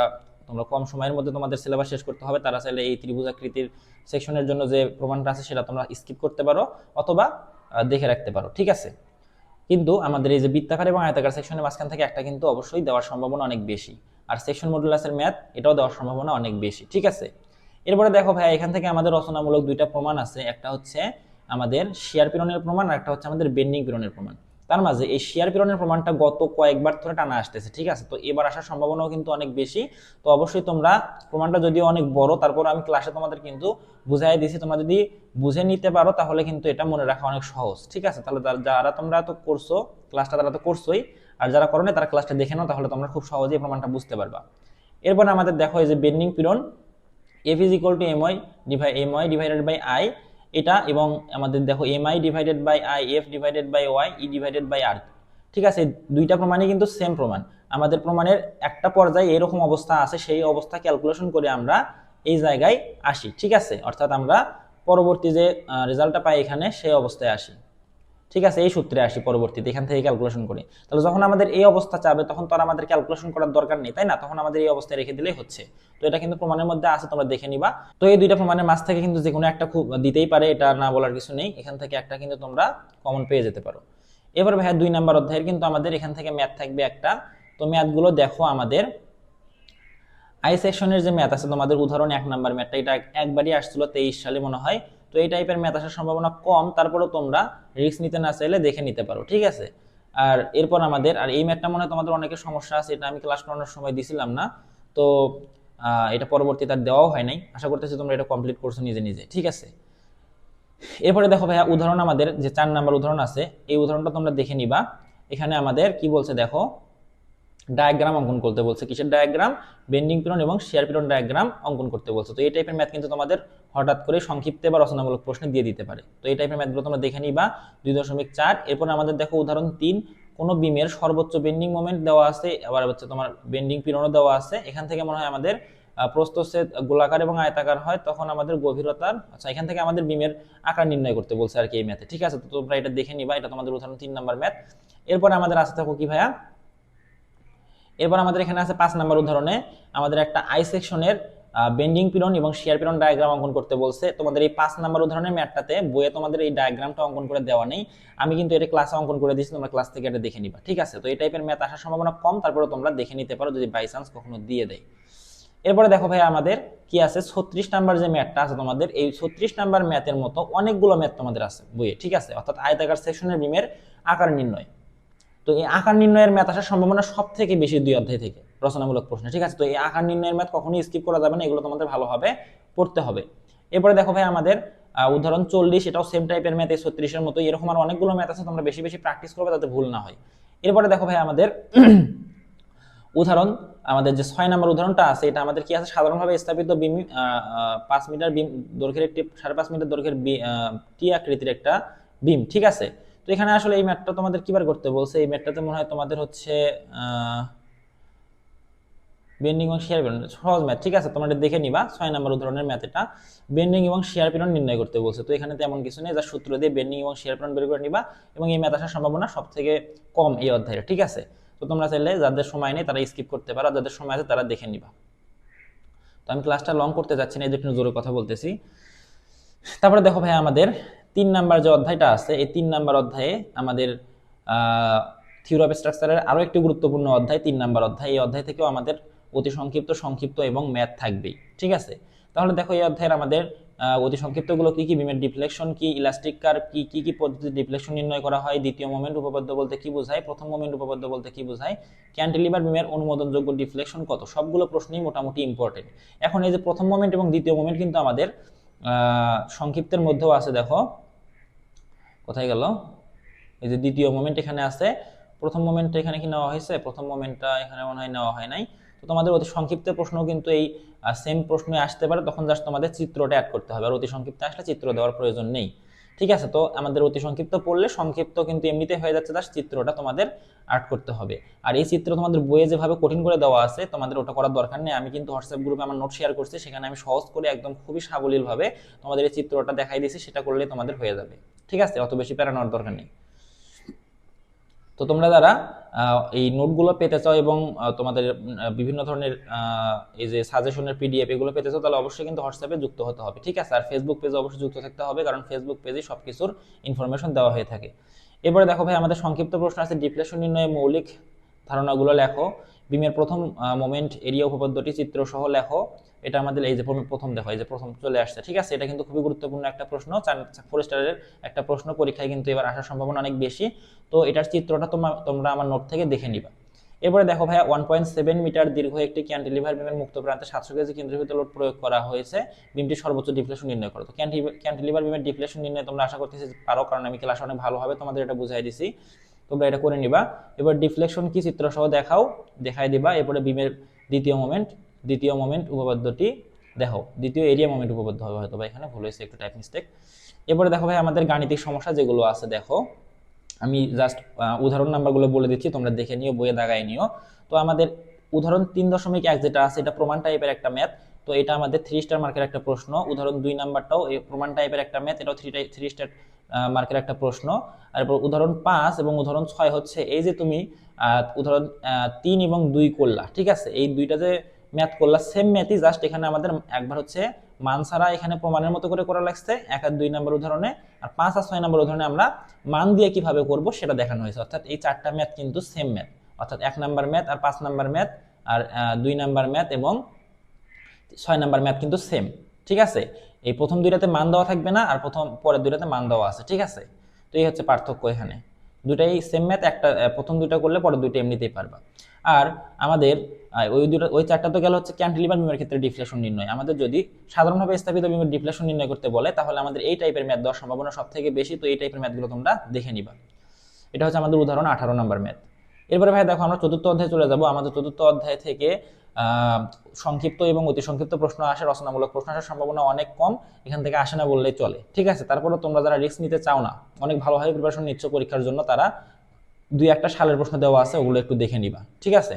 তোমরা কম সময়ের মধ্যে তোমাদের সিলেবাস শেষ করতে হবে, তারা চাইলে এই ত্রিভুজ আকৃতির সেকশনের জন্য যে প্রমাণটা আছে সেটা তোমরা স্কিপ করতে পারো অথবা দেখে রাখতে পারো। ঠিক আছে, কিন্তু আমাদের এই যে বৃত্তাকার এবং আয়তাকার সেকশনের মাঝখান থেকে একটা কিন্তু অবশ্যই দেওয়ার সম্ভাবনা অনেক বেশি। আর সেকশন মডুলাসের ম্যাথ এটাও দেওয়ার সম্ভাবনা অনেক বেশি। ঠিক আছে, এরপরে দেখো ভাই এখান থেকে আমাদের রচনামূলক দুইটা প্রমাণ আছে, একটা হচ্ছে আমাদের শিয়ার পীড়নের প্রমাণ আর একটা হচ্ছে আমাদের বেন্ডিং পীড়নের প্রমাণ। তার মাঝে এই শিয়ার পীড়নের প্রমাণটা গত কয়েকবার ধরে টানা আসতেছে। ঠিক আছে, তো এবার আসার সম্ভাবনাও কিন্তু অনেক বেশি। তো অবশ্যই তোমরা, প্রমাণটা যদিও অনেক বড়, তারপর আমি ক্লাসে তোমাদের কিন্তু বুঝাই দিয়েছি, তোমরা যদি বুঝে নিতে পারো তাহলে কিন্তু এটা মনে রাখা অনেক সহজ। ঠিক আছে, তাহলে যারা তোমরা তো করছো ক্লাসটা, তারা তো করছোই, আর যারা করোনি তারা ক্লাসটা দেখে নাও, তাহলে তোমরা খুব সহজেই প্রমাণটা বুঝতে পারবা। এরপর আমাদের দেখো এই যে বেন্ডিং পীড়ন, F is equal to M Y divided by I, এটা, এবং আমাদের দেখো M I divided by I, F divided by Y, E divided by R. ঠিক আছে, দুইটা প্রমাণই কিন্তু সেম প্রমাণ। আমাদের প্রমাণের একটা পর্যায়ে এরকম অবস্থা আছে, সেই অবস্থা ক্যালকুলেশন করে আমরা এই জায়গায় আসি। ঠিক আছে, অর্থাৎ আমরা পরবর্তী যে রেজাল্টটা পাই এখানে সেই অবস্থায় আসি। ঠিক আছে, এই সূত্রে আসি পরবর্তীতে, এখান থেকে ক্যালকুলেশন করি। তাহলে যখন আমাদের এই অবস্থা চাবে তখন তো আর আমাদের ক্যালকুলেশন করার দরকার নেই, তাই না? তখন আমাদের এই অবস্থায় রেখে দিলেই হচ্ছে। তো এটা কিন্তু প্রমাণের মধ্যে আছে, তোমরা দেখে নিবা। তো এই দুইটা প্রমাণের মাঝ থেকে কিন্তু যে কোনো একটা খুব দিতেই পারে, এটা না বলার কিছু নেই। এখান থেকে একটা কিন্তু তোমরা কমন পেয়ে যেতে পারো। এবার ভাইয়া 2 নাম্বার অধ্যায়ের কিন্তু আমাদের এখান থেকে ম্যাথ থাকবে একটা। তো ম্যাথগুলো দেখো, আমাদের আই সেকশনের যে ম্যাথ আছে তোমাদের, উদাহরণ 1 নাম্বার ম্যাথটা, এটা একবারই আসছিল 23 সালে মনে হয়। তো এই টাইপের ম্যাথ আসার সম্ভাবনা কম, তারপরেও তোমরা রিস্ক নিতে না চাইলে দেখে নিতে পারো। ঠিক আছে, আর এরপর আমাদের, আর এই ম্যাথটা মনে হয় তোমাদের অনেকের সমস্যা আছে, এটা আমি ক্লাস করানোর সময় দিছিলাম না, তো এটা পরবর্তীতে আর দেওয়াও হয় নাই। আশা করতেছি তোমরা এটা কমপ্লিট করছো নিজে নিজে। ঠিক আছে, এরপরে দেখো ভাইয়া উদাহরণ, আমাদের যে 4 নাম্বার উদাহরণ আছে, এই উদাহরণটা তোমরা দেখে নিবা। এখানে আমাদের কি বলছে দেখো, ডায়াগ্রাম অঙ্কন করতে বলছে। কিসের ডায়াগ্রাম? বেন্ডিং পীড়ন এবং শিয়ার পীড়ন ডায়াগ্রাম অঙ্কন করতে বলছে। তো এই টাইপের ম্যাথ কিন্তু তোমাদের হঠাৎ করে সংক্ষিপ্তে বা রচনামূলক প্রশ্নে দিয়ে দিতে পারে। তো এই টাইপের ম্যাথগুলো তোমরা দেখে নিবা। 2.4। এরপর আমাদের দেখো উদাহরণ 3, কোনো বিমের সর্বোচ্চ বেন্ডিং মোমেন্ট দেওয়া আছে, আবার হচ্ছে তোমার বেন্ডিং পীড়নও দেওয়া আছে। এখান থেকে মনে হয় আমাদের প্রস্থচ্ছেদ গোলাকার এবং আয়তাকার হয়, তখন আমাদের গভীরতার, আচ্ছা, এখান থেকে আমাদের বিমের আকার নির্ণয় করতে বলছে আর কি এই ম্যাথে। ঠিক আছে, তো তোমরা এটা দেখে নিবা, এটা তোমাদের উদাহরণ 3 নাম্বার ম্যাথ। এরপর আমাদের আসতে থাকো কি ভাইয়া, এরপর আমাদের এখানে আছে 5 নাম্বার উদাহরণে আমাদের একটা আই সেকশনের বেন্ডিং পীড়ন এবং শিয়ার পীড়ন ডায়াগ্রাম অঙ্কন করতে বলছে। তোমাদের এই 5 নাম্বার উদাহরণের ম্যাথটাতে বইয়ে তোমাদের এই ডায়াগ্রামটা অঙ্কন করে দেওয়া নেই, আমি কিন্তু এটা ক্লাসে অঙ্কন করে দিয়েছি, তোমরা ক্লাস থেকে এটা দেখে নিবা। ঠিক আছে, তো এই টাইপের ম্যাথ আসার সম্ভাবনা কম, তারপরে তোমরা দেখে নিতে পারো যদি বাই চান্স কখনো দিয়ে দেয়। এরপরে দেখো ভাই আমাদের কি আছে, 36 নাম্বার যে ম্যাথটা আছে তোমাদের, এই 36 নাম্বার ম্যাথের মতো অনেকগুলো ম্যাথ তোমাদের আছে বইয়ে। ঠিক আছে, অর্থাৎ আয়তাকার সেকশনের বিমের আকার নির্ণয়। তো এই আকার নির্ণয়ের ম্যাথ আসার সম্ভাবনা সব থেকে বেশি 2 অধ্যায় থেকে রচনামূলক প্রশ্ন। ঠিক আছে, তো এই আকার নির্ণয়ের ম্যাথ কখনোই স্কিপ করা যাবে না, এগুলো তোমাদের ভালোভাবে পড়তে হবে। এরপরে দেখো ভাই আমাদের উদাহরণ 40, এটাও সেম টাইপের ম্যাথ, এই 36-এর মতো। এরকম আর অনেকগুলো ম্যাথ আছে, তোমরা বেশি বেশি প্র্যাকটিস করবে যাতে ভুল না হয়। এরপরে দেখো ভাই আমাদের উদাহরণ, আমাদের যে 6 নাম্বার উদাহরণটা আছে, এটা আমাদের কি আছে, সাধারণভাবে স্থাপিত বিম 5 মিটার বিম দৈর্ঘ্যের একটি 5.5 মিটার দৈর্ঘ্যের টি আকৃতির একটা বিম। ঠিক আছে, তো এখানে আসলে এই ম্যাথটা তোমাদের কিবার করতে বলছে, এই ম্যাথটাতে মনে হয় তোমাদের হচ্ছে বেন্ডিং এবং শেয়ার পীড়ন, সহজ ম্যাথ। ঠিক আছে, তোমরা দেখে নিবা। 6 নাম্বার উদাহরণের ম্যাথ এটা, বেন্ডিং এবং শেয়ার পীড়ন নির্ণয় করতে বলছে। তো এখানে তেমন কিছু নেই, যা সূত্র দিয়ে বেন্ডিং এবং শেয়ার পীড়ন বের করে নিবা, এবং এই ম্যাথ আসার সম্ভাবনা সব থেকে কম এই অধ্যায়ে। ঠিক আছে, তো তোমরা চাইলে যাদের সময় নেই তারা স্কিপ করতে পারো, যাদের সময় আছে তারা দেখে নিবা। তো আমি ক্লাসটা লং করতে যাচ্ছি না, এই একটু জোরে কথা বলতেছি। তারপরে দেখো ভাই আমাদের 3 নাম্বার যে অধ্যায়টা আছে, এই 3 নাম্বার অধ্যায়ে আমাদের থিওরি অফ স্ট্রাকচারের আরো একটি গুরুত্বপূর্ণ অধ্যায় 3 নাম্বার অধ্যায়। এই অধ্যায় থেকেও আমাদের অতি সংক্ষিপ্ত, সংক্ষিপ্ত এবং ম্যাথ থাকবেই। ঠিক আছে, তাহলে দেখো এই অধ্যায়ের আমাদের অতি সংক্ষিপ্তগুলো কি কি, বিমের ডিফ্লেকশন কি, ইলাস্টিক কার্ভ কি, কি কি পদ্ধতিতে ডিফ্লেকশন নির্ণয় করা হয়, দ্বিতীয় মোমেন্ট উপপাদ্য বলতে কি বোঝায়, প্রথম মোমেন্ট উপপাদ্য বলতে কি বোঝায়, ক্যান্টিলিভার বিমের অনুমোদনযোগ্য ডিফ্লেকশন কত, সবগুলো প্রশ্নই মোটামুটি ইম্পর্টেন্ট। এখন এই যে প্রথম মোমেন্ট এবং দ্বিতীয় মোমেন্ট কিন্তু আমাদের সংক্ষিপ্তের মধ্যেও আছে। দেখো কোথায় গেল, এই যে দ্বিতীয় মোমেন্ট এখানে আছে, প্রথম মোমেন্টটা এখানে কি নেওয়া হয়েছে? প্রথম মোমেন্টটা এখানে মনে হয় নেওয়া হয় নাই। তো তোমাদের অতি সংক্ষিপ্ত প্রশ্ন কিন্তু এই সেম প্রশ্নে আসতে পারে, তখন জাস্ট তোমাদের চিত্রটা অ্যাড করতে হবে, আর অতি সংক্ষিপ্ত আসলে চিত্র দেওয়ার প্রয়োজন নেই। ঠিক আছে, তো আমাদের অতি সংক্ষিপ্ত পড়লে সংক্ষিপ্ত কিন্তু এমনিতে হয়ে যাচ্ছে, জাস্ট চিত্রটা তোমাদের আর্ট করতে হবে। আর এই চিত্র তোমাদের বইয়ে যেভাবে কঠিন করে দেওয়া আছে তোমাদের ওটা করার দরকার নেই। আমি কিন্তু হোয়াটসঅ্যাপ গ্রুপে আমার নোট শেয়ার করছি, সেখানে আমি সহজ করে একদম খুবই সাবলীলভাবে তোমাদের এই চিত্রটা দেখাই দিয়েছি, সেটা করলে তোমাদের হয়ে যাবে। ঠিক আছে, অত বেশি প্যারা নেওয়ার দরকার নেই। তো তোমরা যারা এই নোটগুলো পেতে চাও এবং তোমাদের বিভিন্ন ধরনের এই যে সাজেশনের পিডিএফ এগুলো পেতে চাও, তাহলে অবশ্যই কিন্তু হোয়াটসঅ্যাপে যুক্ত হতে হবে। ঠিক আছে, আর ফেসবুক পেজে অবশ্যই যুক্ত থাকতে হবে, কারণ ফেসবুক পেজে সব কিছুর ইনফরমেশন দেওয়া হয়ে থাকে। এবারে দেখো ভাই, আমাদের সংক্ষিপ্ত প্রশ্ন আছে ডিফ্লেশন নির্ণয়ে মৌলিক ধারণাগুলো লেখো। বিমের প্রথম মোমেন্ট এরিয়া উপপাদ্যটি চিত্র সহ লেখো। এটা আমাদের এই যে প্রথম দেখো, এই যে প্রথম চলে আসছে। ঠিক আছে, এটা কিন্তু খুবই গুরুত্বপূর্ণ একটা প্রশ্ন, 4 স্টারের একটা প্রশ্ন, পরীক্ষায় কিন্তু এবার আসার সম্ভাবনা অনেক বেশি। তো এটার চিত্রটা তোমরা আমার নোট থেকে দেখে নিবা। এরপরে দেখো ভাইয়া, 1.7 মিটার দীর্ঘ একটি ক্যান্টিলিভার বিমের মুক্ত প্রান্তে 700 কেজি কেন্দ্রীভূত লোড প্রয়োগ করা হয়েছে, বিমটি সর্বোচ্চ ডিফ্লেশন নির্ণয় করো। তো ক্যান্টিলিভার বিমের ডিফ্লেশন নির্ণয় তোমরা আশা করতেছি পারো, কারণ আমি ক্লাসে অনেক ভালোভাবে তোমাদের এটা বুঝাই দিছি, তোমরা এটা করে নিবা। এবার ডিফ্লেকশন কি চিত্র সহ দেখাই দিবা। এরপরে বিমের দ্বিতীয় মোমেন্ট উপপাদ্যটি দেখো, দ্বিতীয় এরিয়া মোমেন্ট উপপাদ্য হবে, হয়তো বা এখানে ভুল হয়েছে, একটু টাইপ মিস্টেক। এরপরে দেখো ভাই, আমাদের গাণিতিক সমস্যা যেগুলো আছে দেখো, আমি জাস্ট উদাহরণ নাম্বারগুলো বলে দিচ্ছি, তোমরা দেখে নিও, বইয়ে দাগায় নিও। তো আমাদের উদাহরণ 3.1 যেটা আছে, এটা প্রমাণ টাইপের একটা ম্যাথ। তো এটা আমাদের 3 স্টার মার্কের একটা প্রশ্ন। উদাহরণ 2 নাম্বারটাও এই প্রমাণ টাইপের একটা ম্যাথ, এটাও 3 স্টার মার্কের একটা প্রশ্ন। আর এরপর উদাহরণ 5 এবং উদাহরণ 6 হচ্ছে এই যে তুমি উদাহরণ 3 এবং 2 করলা। ঠিক আছে, এই দুইটা যে ম্যাথ করলা, সেম ম্যাথই, জাস্ট এখানে আমাদের একবার হচ্ছে মান ছাড়া এখানে প্রমাণের মতো করে করা লাগছে 1 আর 2 নম্বর উদাহরণে, আর 5 আর 6 নম্বর উদাহরণে আমরা মান দিয়ে কিভাবে করব সেটা দেখানো হয়েছে। অর্থাৎ এই 4টা ম্যাথ কিন্তু সেম ম্যাথ, অর্থাৎ 1 নাম্বার ম্যাথ আর 5 নাম্বার ম্যাথ আর 2 নাম্বার ম্যাথ এবং 6 নাম্বার ম্যাথ কিন্তু সেম। ঠিক আছে, এই প্রথম দুইটাতে মান দেওয়া থাকবে না, আর পরের দুইটাতে মান দেওয়া আছে। ঠিক আছে, তো এই হচ্ছে পার্থক্য, এখানে দুটাই সেম ম্যাথ, একটা প্রথম দুইটা করলে পরের দুইটা এমনিতেই পারবা। আর আমাদের ওই 4টা তো গেল হচ্ছে ক্যান্টিলিভার বিমের ক্ষেত্রে ডিফ্লেশন নির্ণয়। আমাদের যদি সাধারণভাবে স্থাপিত বিমের ডিফ্লেশন নির্ণয় করতে বলে, তাহলে আমাদের এই টাইপের ম্যাথ দেওয়ার সম্ভাবনা সব থেকে বেশি। তো এই টাইপের ম্যাথগুলো তোমরা দেখে নিবা। এটা হচ্ছে আমাদের উদাহরণ 18 নম্বর ম্যাথ। এরপরে ভাই দেখো, আমরা 4র্থ অধ্যায়ে চলে যাব। আমাদের 4র্থ অধ্যায় থেকে সংক্ষিপ্ত এবং অতি সংক্ষিপ্ত প্রশ্ন আসে, রচনামূলক প্রশ্ন আসার সম্ভাবনা অনেক কম, এখান থেকে আসে না বললেই চলে। ঠিক আছে, তারপরে তোমরা যারা রিস্ক নিতে চাও না, অনেক ভালোভাবে প্রিপারেশন নিচ্ছ পরীক্ষার জন্য, তারা 2-1টা সালের প্রশ্ন দেওয়া আছে, ওগুলো একটু দেখে নিবা। ঠিক আছে,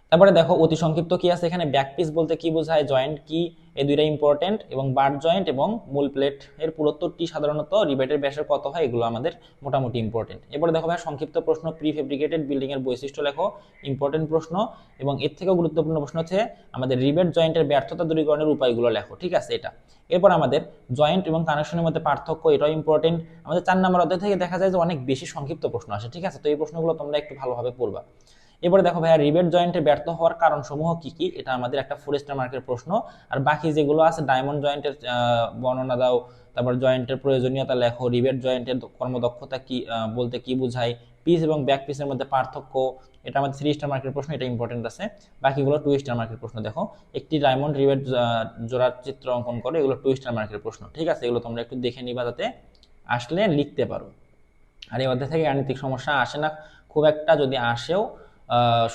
তারপরে দেখো অতি সংক্ষিপ্ত কি আছে এখানে, ব্যাক পিস বলতে কি বোঝায়, জয়েন্ট কি, এই দুইটা ইম্পর্টেন্ট, এবং বার জয়েন্ট এবং মূল প্লেট এর পুরুত্বটি সাধারণত রিবেটের ব্যাসের কত হয়, এগুলো আমাদের মোটামুটি ইম্পর্টেন্ট। এরপরে দেখো ভাই, সংক্ষিপ্ত প্রশ্ন, প্রি ফেব্রিকেটেড বিল্ডিং এর বৈশিষ্ট্য লেখো, ইম্পর্টেন্ট প্রশ্ন। এবং এর থেকেও গুরুত্বপূর্ণ প্রশ্ন হচ্ছে আমাদের রিবেট জয়েন্টের ব্যর্থতা দূরীকরণের উপায়গুলো লেখো। ঠিক আছে, এটা। এরপর আমাদের জয়েন্ট এবং কানেকশনের মধ্যে পার্থক্য, এটাও ইম্পর্টেন্ট। আমাদের 4 নম্বর অধ্যায় থেকে দেখা যায় যে অনেক বেশি সংক্ষিপ্ত প্রশ্ন আসে। ঠিক আছে, তো এই প্রশ্নগুলো তোমরা একটু ভালোভাবে পড়বা। এবারে দেখো ভাইয়া, রিবেট জয়েন্টে ব্যর্থ হওয়ার কারণসমূহ কি কি, এটা আমাদের একটা 4 স্টার মার্কের প্রশ্ন। আর বাকি যেগুলো আছে, ডায়মন্ড জয়েন্টের বর্ণনা দাও, তারপর জয়েন্টের প্রয়োজনীয়তা লেখো, রিবেট জয়েন্টের কর্মদক্ষতা কি বলতে কি বোঝায়, পিস এবং ব্যাক পিসের মধ্যে পার্থক্য, এটা আমাদের 3 স্টার মার্কের প্রশ্ন, এটা ইম্পর্টেন্ট আছে। বাকিগুলো 2 স্টার মার্কের প্রশ্ন। দেখো, একটি ডায়মন্ড রিবেট জোড়ার চিত্র অঙ্কন করে, এগুলো 2 স্টার মার্কের প্রশ্ন। ঠিক আছে, এগুলো তোমরা একটু দেখে নিবা যাতে আসলে লিখতে পারো। আর এই অধ্যায় থেকে গাণিতিক সমস্যা আসে না খুব একটা, যদি আসেও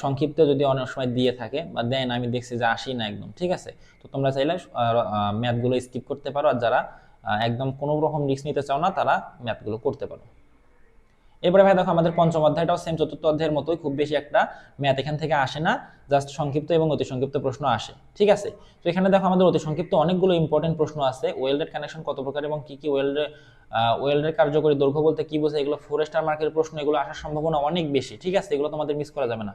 সংক্ষিপ্ত যদি অনেক সময় দিয়ে থাকে বা দেন, আমি দেখছি যে আসি না একদম। ঠিক আছে, তো তোমরা চাইলে ম্যাথগুলো স্কিপ করতে পারো, আর যারা একদম কোনো রকম রিস্ক নিতে চাও না, তারা ম্যাথগুলো করতে পারো। এরপরে ভাই দেখো, আমাদের 5ম অধ্যায়টাও সেম 4র্থ অধ্যায়ের মতোই, খুব বেশি একটা ম্যাথ এখান থেকে আসে না, জাস্ট সংক্ষিপ্ত এবং অতি সংক্ষিপ্ত প্রশ্ন আসে। ঠিক আছে, তো এখানে দেখো আমাদের অতি সংক্ষিপ্ত অনেকগুলো ইম্পর্টেন্ট প্রশ্ন আছে। ওয়েল্ডেড কানেকশন কত প্রকার এবং কি কি, ওয়েল্ডের কার্যকরী দৈর্ঘ্য বলতে কি বোঝায়, এগুলো 4 স্টার মার্কের প্রশ্ন, এগুলো আসার সম্ভাবনা অনেক বেশি। ঠিক আছে, এগুলো তোমাদের মিস করা যাবে না।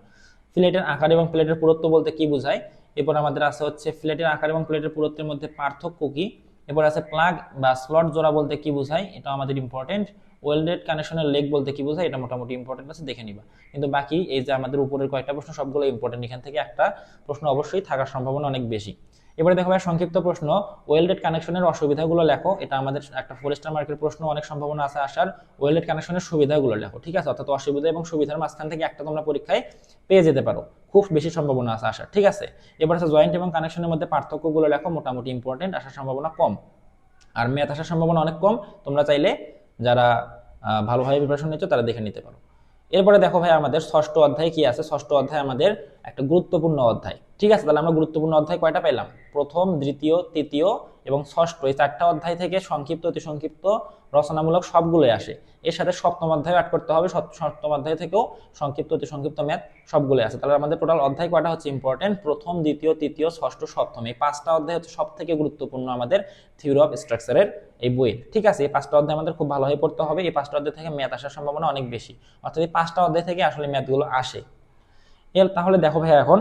ফ্লেটের আকার এবং প্লেটের পুরুত্ব বলতে কি বোঝায়। এরপর আমাদের আছে হচ্ছে ফ্লেটের আকার এবং প্লেটের পুরুত্বের মধ্যে পার্থক্য কি। এরপর আছে প্লাগ বা স্লট জোড়া বলতে কি বোঝায়, এটা আমাদের ইম্পর্টেন্ট। ওয়েল্ডেড কানেকশনের লেগ বলতে কি বোঝায়, এটা মোটামুটি ইম্পর্টেন্ট আছে, দেখে নিবা। কিন্তু বাকি এই যে আমাদের উপরের কয়েকটা প্রশ্ন সবগুলো ইম্পর্টেন্ট, এখান থেকে একটা প্রশ্ন অবশ্যই থাকার সম্ভাবনা অনেক বেশি। এবারে দেখো ভাই, সংক্ষিপ্ত প্রশ্ন, ওয়েল্ডেড কানেকশনের অসুবিধাগুলো লেখো, এটা আমাদের একটা 4 স্টার মার্কের প্রশ্ন, অনেক সম্ভাবনা আছে আসার। ওয়েল্ডেড কানেকশনের সুবিধাগুলো লেখো। ঠিক আছে, অর্থাৎ অসুবিধা এবং সুবিধার মাঝখান থেকে একটা তোমরা পরীক্ষায় পেয়ে যেতে পারো, খুব বেশি সম্ভাবনা আছে আসার। ঠিক আছে, এবার আছে জয়েন্ট এবং কানেকশনের মধ্যে পার্থক্যগুলো লেখো, মোটামুটি ইম্পর্টেন্ট, আসার সম্ভাবনা কম। আর ম্যাথ আসার সম্ভাবনা অনেক কম, তোমরা চাইলে যারা ভালোভাবে প্রিপারেশন নিচ্ছ তারা দেখে নিতে পারো। এরপরে দেখো ভাই আমাদের ষষ্ঠ অধ্যায় কি আছে, ষষ্ঠ অধ্যায় আমাদের একটা গুরুত্বপূর্ণ অধ্যায়। ঠিক আছে, তাহলে আমরা গুরুত্বপূর্ণ অধ্যায় কয়টা পেলাম, প্রথম, দ্বিতীয়, তৃতীয় এবং ষষ্ঠ, এই চারটা অধ্যায় থেকে সংক্ষিপ্ত, অতি সংক্ষিপ্ত, রচনামূলক সবগুলোই আসে। এর সাথে সপ্তম অধ্যায় অ্যাড করতে হবে, সপ্তম অধ্যায় থেকেও সংক্ষিপ্ত, অতি সংক্ষিপ্ত, ম্যাথ সবগুলোই আছে। তাহলে আমাদের টোটাল অধ্যায় কয়টা হচ্ছে ইম্পর্টেন্ট, প্রথম, দ্বিতীয়, তৃতীয়, ষষ্ঠ, সপ্তম, এই পাঁচটা অধ্যায় হচ্ছে সব থেকে গুরুত্বপূর্ণ আমাদের থিওরি অফ স্ট্রাকচারের এই বইয়ের। ঠিক আছে, এই পাঁচটা অধ্যায় আমাদের খুব ভালোভাবে পড়তে হবে। এই পাঁচটা অধ্যায় থেকে ম্যাথ আসার সম্ভাবনা অনেক বেশি, অর্থাৎ এই পাঁচটা অধ্যায় থেকে আসলে ম্যাথগুলো আসে। এর তাহলে দেখো ভাই এখন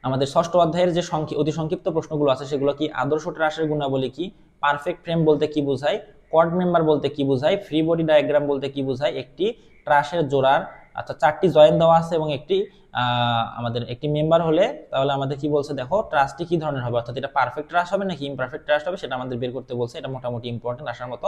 আমাদের ষষ্ঠ অধ্যায়ের যে অতি সংক্ষিপ্ত প্রশ্নগুলো আছে সেগুলো কি, আদর্শ ট্রাসের গুণাবলী কি, পারফেক্ট ফ্রেম বলতে কি বোঝায়, কর্ড মেম্বার বলতে কি বোঝায়, ফ্রি বডি ডায়াগ্রাম বলতে কি বোঝায়, একটি ট্রাসের জোড়ার আচ্ছা চারটি জয়েন্ট দেওয়া আছে এবং একটি আমাদের একটি মেম্বার হলে তাহলে আমাদের কি বলছে, দেখো ট্রাসটি কি ধরনের হবে, অর্থাৎ এটা পারফেক্ট ট্রাস হবে নাকি ইমপারফেক্ট ট্রাস হবে সেটা আমাদের বের করতে বলছে। এটা মোটামুটি ইম্পর্টেন্ট আসার মতো।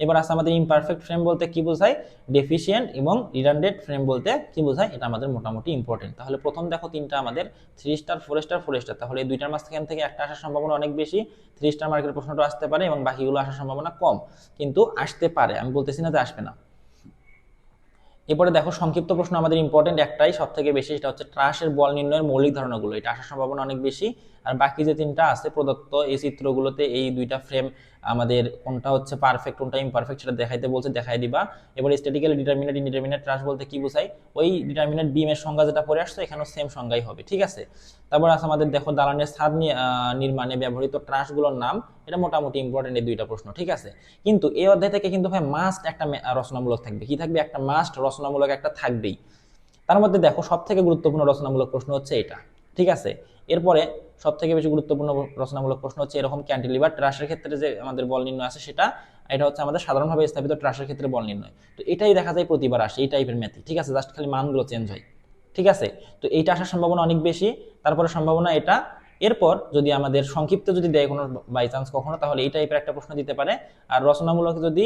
এবার আছে আমাদের ইমপারফেক্ট ফ্রেম বলতে কি বোঝায়, ডেফিসিয়েন্ট এবং রিডান্ডেন্ট ফ্রেম বলতে কি বোঝায়, এটা আমাদের মোটামুটি ইম্পর্টেন্ট। তাহলে প্রথম দেখো তিনটা আমাদের 3 স্টার 4 স্টার 4 স্টার, তাহলে এই দুইটার মাঝখান থেকে একটা আসার সম্ভাবনা অনেক বেশি, 3 স্টার মার্কের প্রশ্নটা আসতে পারে এবং বাকিগুলো আসার সম্ভাবনা কম, কিন্তু আসতে পারে, আমি বলতেছি না যে আসবে না। এরপরে দেখো সংক্ষিপ্ত প্রশ্ন আমাদের ইম্পর্টেন্ট একটাই সব থেকে বেশি, সেটা হচ্ছে ট্রাসের বল নির্ণয়ের মৌলিক ধারণাগুলো, এটা আসার সম্ভাবনা অনেক বেশি। আর বাকি যে তিনটা আছে প্রদত্ত এই চিত্রগুলোতে এই দুইটা ফ্রেম আমাদের কোনটা হচ্ছে পারফেক্ট কোনটা ইমপারফেক্ট সেটা দেখাইতে বলছে, দেখাই দিবা। এবার স্ট্যাটিক্যালি ডিটারমিনেট ইনডিটারমিনেট ট্রাস বলতে কি বোঝায়, ওই ডিটারমিনেট বিম এর সংজ্ঞা যেটা পড়ে আসছে এখানেও সেম সংজ্ঞাই হবে। ঠিক আছে, তারপর আছে আমাদের দেখো দালানের ছাদ নির্মাণে ব্যবহৃত ট্রাসগুলোর নাম, এটা মোটামুটি ইম্পর্টেন্ট এই দুইটা প্রশ্ন। ঠিক আছে, কিন্তু এই অধ্যায় থেকে কিন্তু ভাই মাস্ট একটা রচনামূলক থাকবে, কি থাকবে, একটা মাস্ট রচনামূলক একটা থাকবেই। তার মধ্যে দেখো সব থেকে গুরুত্বপূর্ণ রচনামূলক প্রশ্ন হচ্ছে এটা। ঠিক আছে, এরপরে সব থেকে বেশি গুরুত্বপূর্ণ রচনামূলক প্রশ্ন হচ্ছে এরকম ক্যান্টিলিভার ট্রাসের ক্ষেত্রে যে আমাদের বল নির্ণয় আছে সেটা, এটা হচ্ছে আমাদের সাধারণভাবে স্থাপিত ট্রাসের ক্ষেত্রে বল নির্ণয়। তো এটাই দেখা যায় প্রতিবার আসে এই টাইপের ম্যাথই। ঠিক আছে, জাস্ট খালি মানগুলো চেঞ্জ হয়। ঠিক আছে, তো এইটা আসার সম্ভাবনা অনেক বেশি। তারপরে সম্ভাবনা এটা, এরপর যদি আমাদের সংক্ষিপ্ত যদি দেয় কোনো বাই চান্স কখনো, তাহলে এই টাইপের একটা প্রশ্ন দিতে পারে। আর রচনামূলক যদি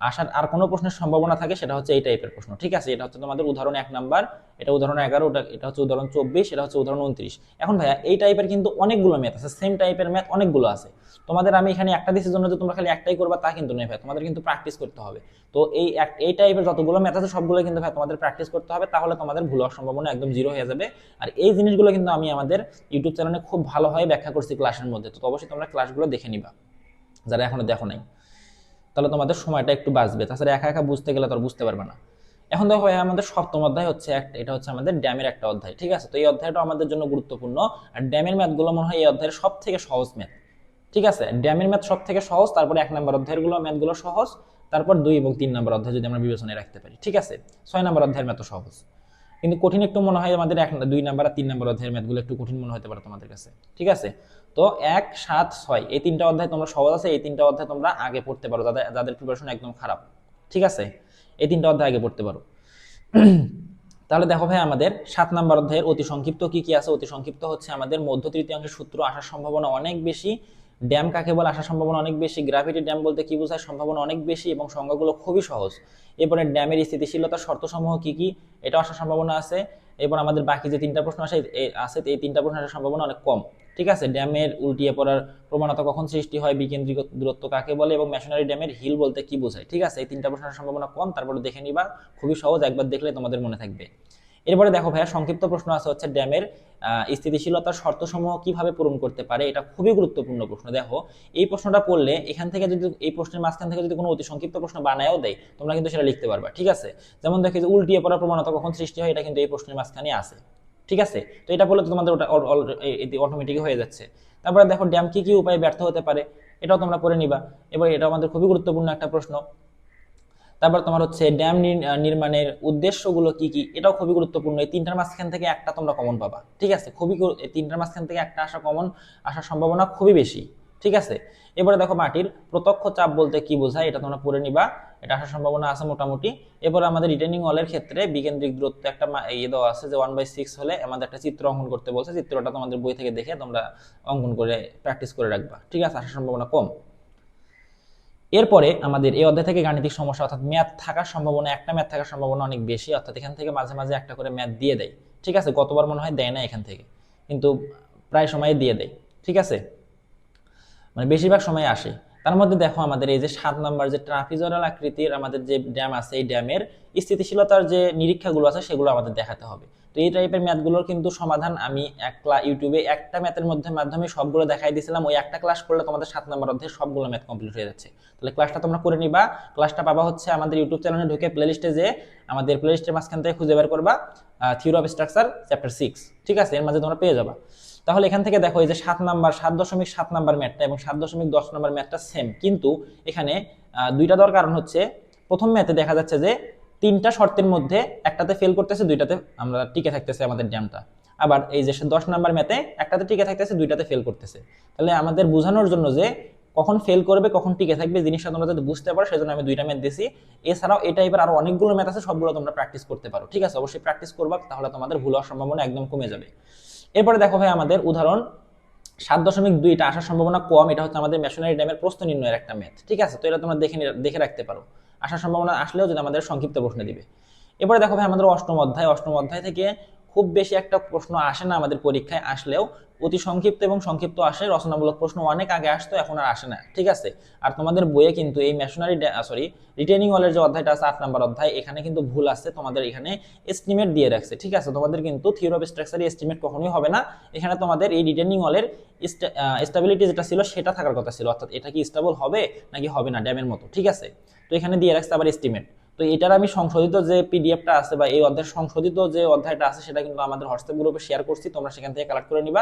আসার আর কোনো প্রশ্নের সম্ভাবনা থাকে সেটা হচ্ছে এই টাইপের প্রশ্ন। ঠিক আছে, এটা হচ্ছে তোমাদের উদাহরণ 1 নাম্বার, এটা উদাহরণ 11, এটা হচ্ছে উদাহরণ 24, এটা হচ্ছে উদাহরণ 29। এখন ভাইয়া এই টাইপের কিন্তু অনেকগুলো ম্যাথ আছে, সেম টাইপের ম্যাথ অনেকগুলো আছে। তোমাদের আমি এখানে একটা দিনের জন্য যে তোমরা খালি একটাই করবা তা কিন্তু নয় ভাই, তোমাদের কিন্তু প্র্যাকটিস করতে হবে। তো এই টাইপের যতগুলো ম্যাথ আছে সবগুলো কিন্তু ভাই তোমাদের প্র্যাকটিস করতে হবে, তাহলে তোমাদের ভুল হওয়ার সম্ভাবনা একদম জিরো হয়ে যাবে। আর এই জিনিসগুলো কিন্তু আমি আমাদের ইউটিউব চ্যানেলে খুব ভালোভাবে ব্যাখ্যা করছি ক্লাসের মধ্যে, তো অবশ্যই তোমরা ক্লাসগুলো দেখে নিবা যারা এখনো দেখো নাই, তাহলে তোমাদের সময়টা একটু বাঁচবে। তাছাড়া একা একা বুঝতে গেলে তো আর বুঝতে পারবে না। এখন দেখো আমাদের সপ্তম অধ্যায় হচ্ছে এটা হচ্ছে আমাদের ড্যামের একটা অধ্যায়। ঠিক আছে, তো এই অধ্যায়টা আমাদের জন্য গুরুত্বপূর্ণ। আর ড্যামের ম্যাথগুলো মনে হয় এই অধ্যায়ের সব থেকে সহজ ম্যাথ। ঠিক আছে, ড্যামের ম্যাথ সব থেকে সহজ, তারপরে 1 নম্বর অধ্যায়গুলো ম্যাথগুলো সহজ, তারপর 2 এবং 3 নম্বর অধ্যায় যদি আমরা বিবেচনায় রাখতে পারি। ঠিক আছে, 6 নম্বর অধ্যায়ের ম্যাথ সহজ, কিন্তু কঠিন একটু মনে হয় আমাদের 2 নাম্বার আর 3 নাম্বার অধ্যায়ের ম্যাথগুলো একটু কঠিন মনে হতে পারে তোমাদের কাছে। ঠিক আছে, তো 1, 7, 6 এই তিনটা অধ্যায় তোমরা সহজ আছে, এই তিনটা অধ্যায় তোমরা আগে পড়তে পারো যাদের প্রিপারেশন একদম খারাপ। ঠিক আছে, এই তিনটা অধ্যায় আগে পড়তে পারো। তাহলে দেখো ভাই আমাদের 7 নাম্বার অধ্যায়ের অতি সংক্ষিপ্ত কি কি আছে, অতি সংক্ষিপ্ত হচ্ছে আমাদের মধ্য তৃতীয়াংশের সূত্র আসার সম্ভাবনা অনেক বেশি, ড্যাম কাকে বলে আসার সম্ভাবনা অনেক বেশি, গ্র্যাভিটি ড্যাম বলতে কি বোঝায় সম্ভাবনা অনেক বেশি এবং সংজ্ঞাগুলো খুবই সহজ। এরপরে ড্যামের স্থিতিশীলতার শর্তসমূহ কি কি এটা আসার সম্ভাবনা আছে। এরপর আমাদের বাকি যে তিনটা প্রশ্ন আছে এই তিনটা প্রশ্ন আসার সম্ভাবনা অনেক কম। ঠিক আছে, ড্যামের উল্টিয়ে পড়ার প্রবণতা কখন সৃষ্টি হয়, বিকেন্দ্রিক দূরত্ব কাকে বলে এবং মেশনারি ড্যামের হিল বলতে কি বোঝায়। ঠিক আছে, এই তিনটা প্রশ্ন আসার সম্ভাবনা কম, তারপরে দেখে নিবা, খুবই সহজ, একবার দেখলে তোমাদের মনে থাকবে। এরপরে দেখো ভাইয়া সংক্ষিপ্ত প্রশ্ন আছে হচ্ছে ড্যামের স্থিতিশীলতার শর্তসমূহ কিভাবে পূরণ করতে পারে, এটা খুবই গুরুত্বপূর্ণ প্রশ্ন। দেখো এই প্রশ্নটা পড়লে এখান থেকে যদি এই প্রশ্নের মাঝখান থেকে যদি কোনো অতি সংক্ষিপ্ত প্রশ্ন বানায়ও দেয় তোমরা কিন্তু সেটা লিখতে পারবা। ঠিক আছে, যেমন দেখি যে উল্টিয়ে পড়ার প্রবণতা কখন সৃষ্টি হয়, এটা কিন্তু এই প্রশ্নের মাঝখানে আছে। ঠিক আছে, তো এটা বললে তো তোমাদের ওটা অটোমেটিক হয়ে যাচ্ছে। তারপরে দেখো ড্যাম কি কি উপায়ে ব্যর্থ হতে পারে, এটাও তোমরা পড়ে নিবা। এবার এটা আমাদের খুবই গুরুত্বপূর্ণ একটা প্রশ্ন। তারপর তোমার হচ্ছে ড্যাম নির্মাণের উদ্দেশ্যগুলো কি কি, এটাও খুবই গুরুত্বপূর্ণ। এই তিনটার মাঝখান থেকে একটা তোমরা কমন পাবা। ঠিক আছে, এই তিনটার মাঝখান থেকে একটা আসার সম্ভাবনা খুবই বেশি। ঠিক আছে, এবারে দেখো মাটির প্রত্যক্ষ চাপ বলতে কি বোঝায়, এটা তোমরা পড়ে নিবা, এটা আসার সম্ভাবনা আছে মোটামুটি। এরপরে আমাদের রিটেনিং ওয়ালের ক্ষেত্রে বিকেন্দ্রিক দূরত্ব একটা দেওয়া আছে যে 1/6 হলে আমাদের একটা চিত্র অঙ্কন করতে বলছে, চিত্রটা তোমাদের বই থেকে দেখে তোমরা অঙ্কন করে প্র্যাকটিস করে রাখবা। ঠিক আছে, আসার সম্ভাবনা কম। এরপরে আমাদের এই অধ্যায় থেকে গাণিতিক সমস্যা অর্থাৎ ম্যাথ থাকার সম্ভাবনা, একটা ম্যাথ থাকার সম্ভাবনা অনেক বেশি, অর্থাৎ এখান থেকে মাঝে মাঝে একটা করে ম্যাথ দিয়ে দেয়। ঠিক আছে, গতবার মনে হয় দেয় না এখান থেকে, কিন্তু প্রায় সময় দিয়ে দেয়। ঠিক আছে, মানে বেশিরভাগ সময় আসে। তার মধ্যে দেখো আমাদের এই যে 7 নাম্বার যে ট্রাপিজয়েডাল আকৃতির আমাদের যে ড্যাম আছে, এই ড্যামের স্থিতিশীলতার যে নিরীক্ষাগুলো আছে সেগুলো আমাদের দেখাতে হবে। তো এই টাইপের ম্যাথগুলোর কিন্তু সমাধান আমি ইউটিউবে একটা ম্যাথের মাধ্যমে সবগুলো দেখাই দিয়েছিলাম। ওই একটা ক্লাস করলে তোমাদের 7 নাম্বার অধ্যায়ে সবগুলো ম্যাথ কমপ্লিট হয়ে যাচ্ছে। তাহলে ক্লাসটা তোমরা করে নিবা। ক্লাসটা পাবা হচ্ছে আমাদের ইউটিউব চ্যানেলে ঢুকে প্লেলিস্টে, যে আমাদের প্লেলিস্টের মাঝখান থেকে খুঁজে বের করবা থিওরি অফ স্ট্রাকচার চ্যাপ্টার 6, ঠিক আছে, এর মাঝে তোমরা পেয়ে যাবা। তাহলে এখান থেকে দেখো এই যে 7.7 নাম্বার ম্যাথটা এবং 7.10 নাম্বার ম্যাথটা সেম, কিন্তু এখানে দুইটা দেওয়ার কারণ হচ্ছে প্রথম ম্যাথে দেখা যাচ্ছে যে 3টা শর্তের মধ্যে একটাতে ফেল করতেছে, 2টাতে আমরা টিকে থাকতেছে আমাদের ড্যামটা। আবার এই যে 10 নাম্বার ম্যাথে একটাতে টিকে থাকতেছে, 2টাতে ফেল করতেছে। তাহলে আমাদের বোঝানোর জন্য যে কখন ফেল করবে কখন টিকে থাকবে জিনিসটা তোমরা যদি বুঝতে পারো, সেজন্য আমি 2টা ম্যাথ দিয়েছি। এছাড়াও এই টাইপের আরো অনেকগুলো ম্যাথ আছে, সবগুলো তোমরা প্র্যাকটিস করতে পারো, ঠিক আছে। অবশ্যই প্র্যাকটিস করবা, তাহলে তোমাদের ভুল হওয়ার সম্ভাবনা একদম কমে যাবে। এরপরে দেখো ভাই আমাদের উদাহরণ 7.2টা আসার সম্ভাবনা কম। এটা হচ্ছে আমাদের মেশনারি ড্যামের প্রস্থ নির্ণয়ের একটা ম্যাথ, ঠিক আছে। তো এটা তোমরা দেখে রাখতে পারো, আসার সম্ভাবনা আসলেও যদি আমাদের সংক্ষিপ্ত প্রশ্ন দিবে। এরপরে দেখো ভাই আমাদের অষ্টম অধ্যায় থেকে খুব বেশি একটা প্রশ্ন আসে না আমাদের পরীক্ষায়, আসলেও অতি সংক্ষিপ্ত এবং সংক্ষিপ্ত আসে। রচনামূলক প্রশ্ন অনেক আগে আসতো, এখন আর আসে না, ঠিক আছে। আর তোমাদের বইয়ে কিন্তু এই রিটেনিং ওয়ালের যে অধ্যায়টা আছে 8 নাম্বার অধ্যায়, এখানে কিন্তু ভুল আছে, তোমাদের এখানে এস্টিমেট দিয়ে রাখছে, ঠিক আছে। তোমাদের কিন্তু থিওরি অফ স্ট্রাকচারে এস্টিমেট কখনোই হবে না। এখানে তোমাদের এই রিটেনিং ওয়ালের স্টেবিলিটি যেটা ছিল সেটা থাকার কথা ছিল, অর্থাৎ এটা কি স্টেবল হবে নাকি হবে না ড্যামের মতো, ঠিক আছে। তো এখানে দিয়ে রাখছে আবার এস্টিমেট। তো এটার আমি সংশোধিত যে পিডিএফটা আছে বা এই অধ্যায়ের সংশোধিত যে অধ্যায়টা আছে সেটা কিন্তু আমাদের হোয়াটসঅ্যাপ গ্রুপে শেয়ার করছি, তোমরা সেখান থেকে কালেক্ট করে নিবা।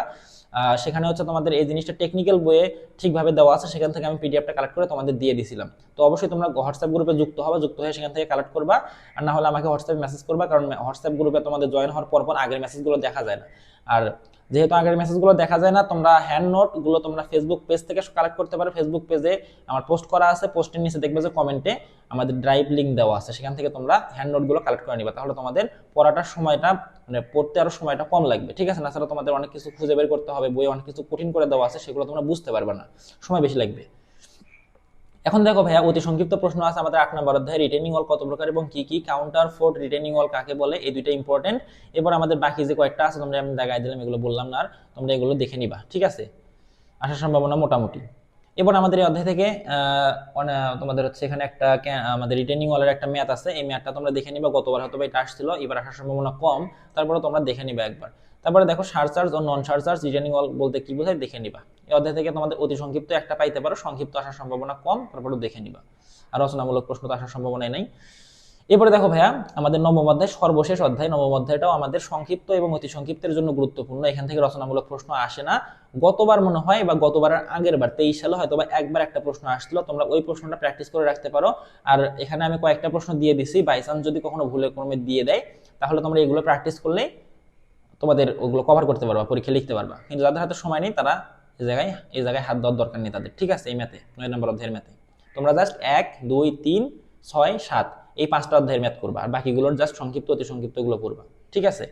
সেখানে হচ্ছে তোমাদের এই জিনিসটা টেকনিক্যাল বইয়ে ঠিকভাবে দেওয়া আছে, সেখান থেকে আমি পিডিএফটা কালেক্ট করে তোমাদের দিয়ে দিয়েছিলাম। তো অবশ্যই তোমরা হোয়াটসঅ্যাপ গ্রুপে যুক্ত হয়ে সেখান থেকে কালেক্ট করবা, আর না হলে আমাকে হোয়াটসঅ্যাপে মেসেজ করবা, কারণ হোয়াটসঅ্যাপ গ্রুপে তোমাদের জয়েন হওয়ার পর আগের মেসেজগুলো দেখা যায় না। আর যেহেতু আগের মেসেজগুলো দেখা যায় না, তোমরা হ্যান্ড নোটগুলো তোমরা ফেসবুক পেজ থেকে কালেক্ট করতে পারো। ফেসবুক পেজে আমার পোস্ট করা আছে, পোস্টের নিচে দেখবে যে কমেন্টে আমাদের ড্রাইভ লিঙ্ক দেওয়া আছে, সেখান থেকে তোমরা হ্যান্ড নোটগুলো কালেক্ট করে নিবা। তাহলে তোমাদের পড়াটার সময়টা মানে পড়তে আরো সময়টা কম লাগবে, ঠিক আছে। তাছাড়া তোমাদের অনেক কিছু খুঁজে বের করতে হবে, বইয়ে অনেক কিছু কঠিন করে দেওয়া আছে, সেগুলো তোমরা বুঝতে পারবে না, সময় বেশি লাগবে। এখন দেখো ভাইয়া অতি সংক্ষিপ্ত প্রশ্ন আছে আমাদের 8 নম্বর অধ্যায়ে, রিটেনিং ওয়াল কত প্রকার এবং কি কি, কাউন্টার ফোর্ট রিটেনিং ওয়াল কাকে বলে, এই দুইটা ইম্পর্টেন্ট। এবার আমাদের বাকি যে কয়েকটা আছে তোমরা আমি দেখাই দিলাম, এগুলো বললাম না আর, তোমরা এগুলো দেখে নিবা, ঠিক আছে। আসার সম্ভাবনা মোটামুটি। এবার আমাদের এই অধ্যায় থেকে তোমাদের হচ্ছে এখানে একটা আমাদের রিটেনিং ওয়ালের একটা ম্যাথ আছে, এই ম্যাথটা তোমরা দেখে নিবা। গতবার হয়তো এটা আসছিল, এবার আসার সম্ভাবনা কম, তারপরে তোমরা দেখে নিবা একবার। তারপরে দেখো সারচার্জ ও নন সারচার্জ রিটেনিং ওয়াল বলতে কি বোঝায় দেখে নিবা। এই অধ্যায় থেকে তোমাদের অতি সংক্ষিপ্ত একটা পাইতে পারো, সংক্ষিপ্ত আসার সম্ভাবনা কম, তারপরে দেখে নিবা। আর রচনামূলক প্রশ্ন তো আসার সম্ভাবনাই নাই। এরপরে দেখো ভাইয়া আমাদের নবম অধ্যায় সর্বশেষ অধ্যায়, নবম অধ্যায়টাও আমাদের সংক্ষিপ্ত এবং অতি সংক্ষিপ্তের জন্য গুরুত্বপূর্ণ। এখান থেকে রচনামূলক প্রশ্ন আসে না। গতবার মনে হয় বা গতবারের আগের বার 23 সালে হয়তো বা একবার একটা প্রশ্ন আসছিল, তোমরা ওই প্রশ্নটা প্র্যাকটিস করে রাখতে পারো। আর এখানে আমি কয়েকটা প্রশ্ন দিয়ে দিছি, বাই চান্স যদি কখনো ভুলে ক্রমে দিয়ে দেয়, তাহলে তোমরা এগুলো প্র্যাকটিস করলেই তোমাদের ওগুলো কভার করতে পারবা, পরীক্ষা লিখতে পারবা। কিন্তু যাদের হাতে সময় নেই তারা এই জায়গায় হাত দেওয়ার দরকার নেই তাদের, ঠিক আছে। এই ম্যাথে 9 নম্বর অধ্যায়ের ম্যাথে তোমরা জাস্ট 1 2 3 6 7 এই 5টা অধ্যায়ের ম্যাথ করবা, আর বাকিগুলোর জাস্ট সংক্ষিপ্ত অতি সংক্ষিপ্ত গুলো পড়বা, ঠিক আছে।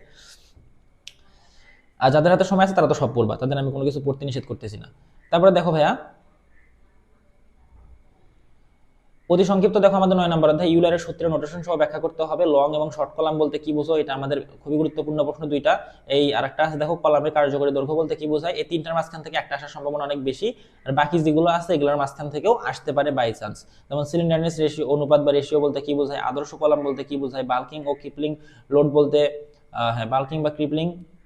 আর যাদের হাতে সময় আছে তারা তো সব পড়বা, তাদের আমি কোনো কিছু পড়তে নিষেধ করতেছি না। তারপরে দেখো ভাইয়া অতি সংক্ষিপ্ত দেখো আমাদের 9 নম্বর অধ্যায় ইউলারের সূত্রের নোটেশন সহ ব্যাখ্যা করতে হবে। লং এবং শর্ট কলাম বলতে কি বোঝো, এটা আমাদের খুবই গুরুত্বপূর্ণ প্রশ্ন দুইটা। এই আরেকটা আছে দেখো কলামের কার্যকরী দৈর্ঘ্য বলতে কি বোঝায়। এই তিনটার মাঝখান থেকে একটা আসার সম্ভাবনা অনেক বেশি, আর বাকি যেগুলো আছে এগুলোর মাঝখান থেকেও আসতে পারে বাই চান্স। যেমন সিলিন্ডারনেস রেশিও অনুপাত বা রেশিও বলতে কি বোঝায়, আদর্শ কলাম বলতে কি বোঝায়, বাল্কিং ও ক্রিপলিং লোড বলতে হ্যাঁ বাল্কিং বা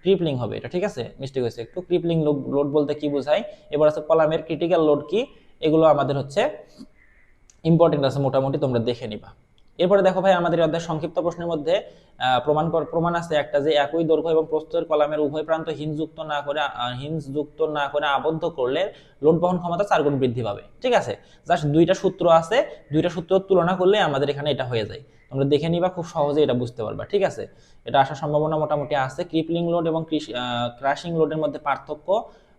ক্রিপলিং হবে এটা, ঠিক আছে, মিস্টেক হয়েছে একটু। ক্রিপলিং লোড বলতে কি বোঝায়। এবার আছে কলামের ক্রিটিক্যাল লোড কি, এগুলো আমাদের হচ্ছে ইম্পর্টেন্ট আছে, মোটামুটি তোমরা দেখে নিবা। এরপরে দেখো ভাই আমাদের অধ্যায় সংক্ষিপ্ত প্রশ্নের মধ্যে প্রমাণ আছে একটা, যে একই দৈর্ঘ্য এবং প্রস্থের কলামের উভয় প্রান্ত হিঞ্জযুক্ত না করে আবদ্ধ করলে লোড বহন ক্ষমতা 4 গুণ বৃদ্ধি পাবে, ঠিক আছে। জাস্ট দুইটা সূত্র আছে, দুইটা সূত্র তুলনা করলে আমাদের এখানে এটা হয়ে যায়। তোমরা দেখে নিবা, খুব সহজে এটা বুঝতে পারবা, ঠিক আছে। এটা আসার সম্ভাবনা মোটামুটি আছে। ক্রিপলিং লোড এবং ক্রাশিং লোডের মধ্যে পার্থক্য,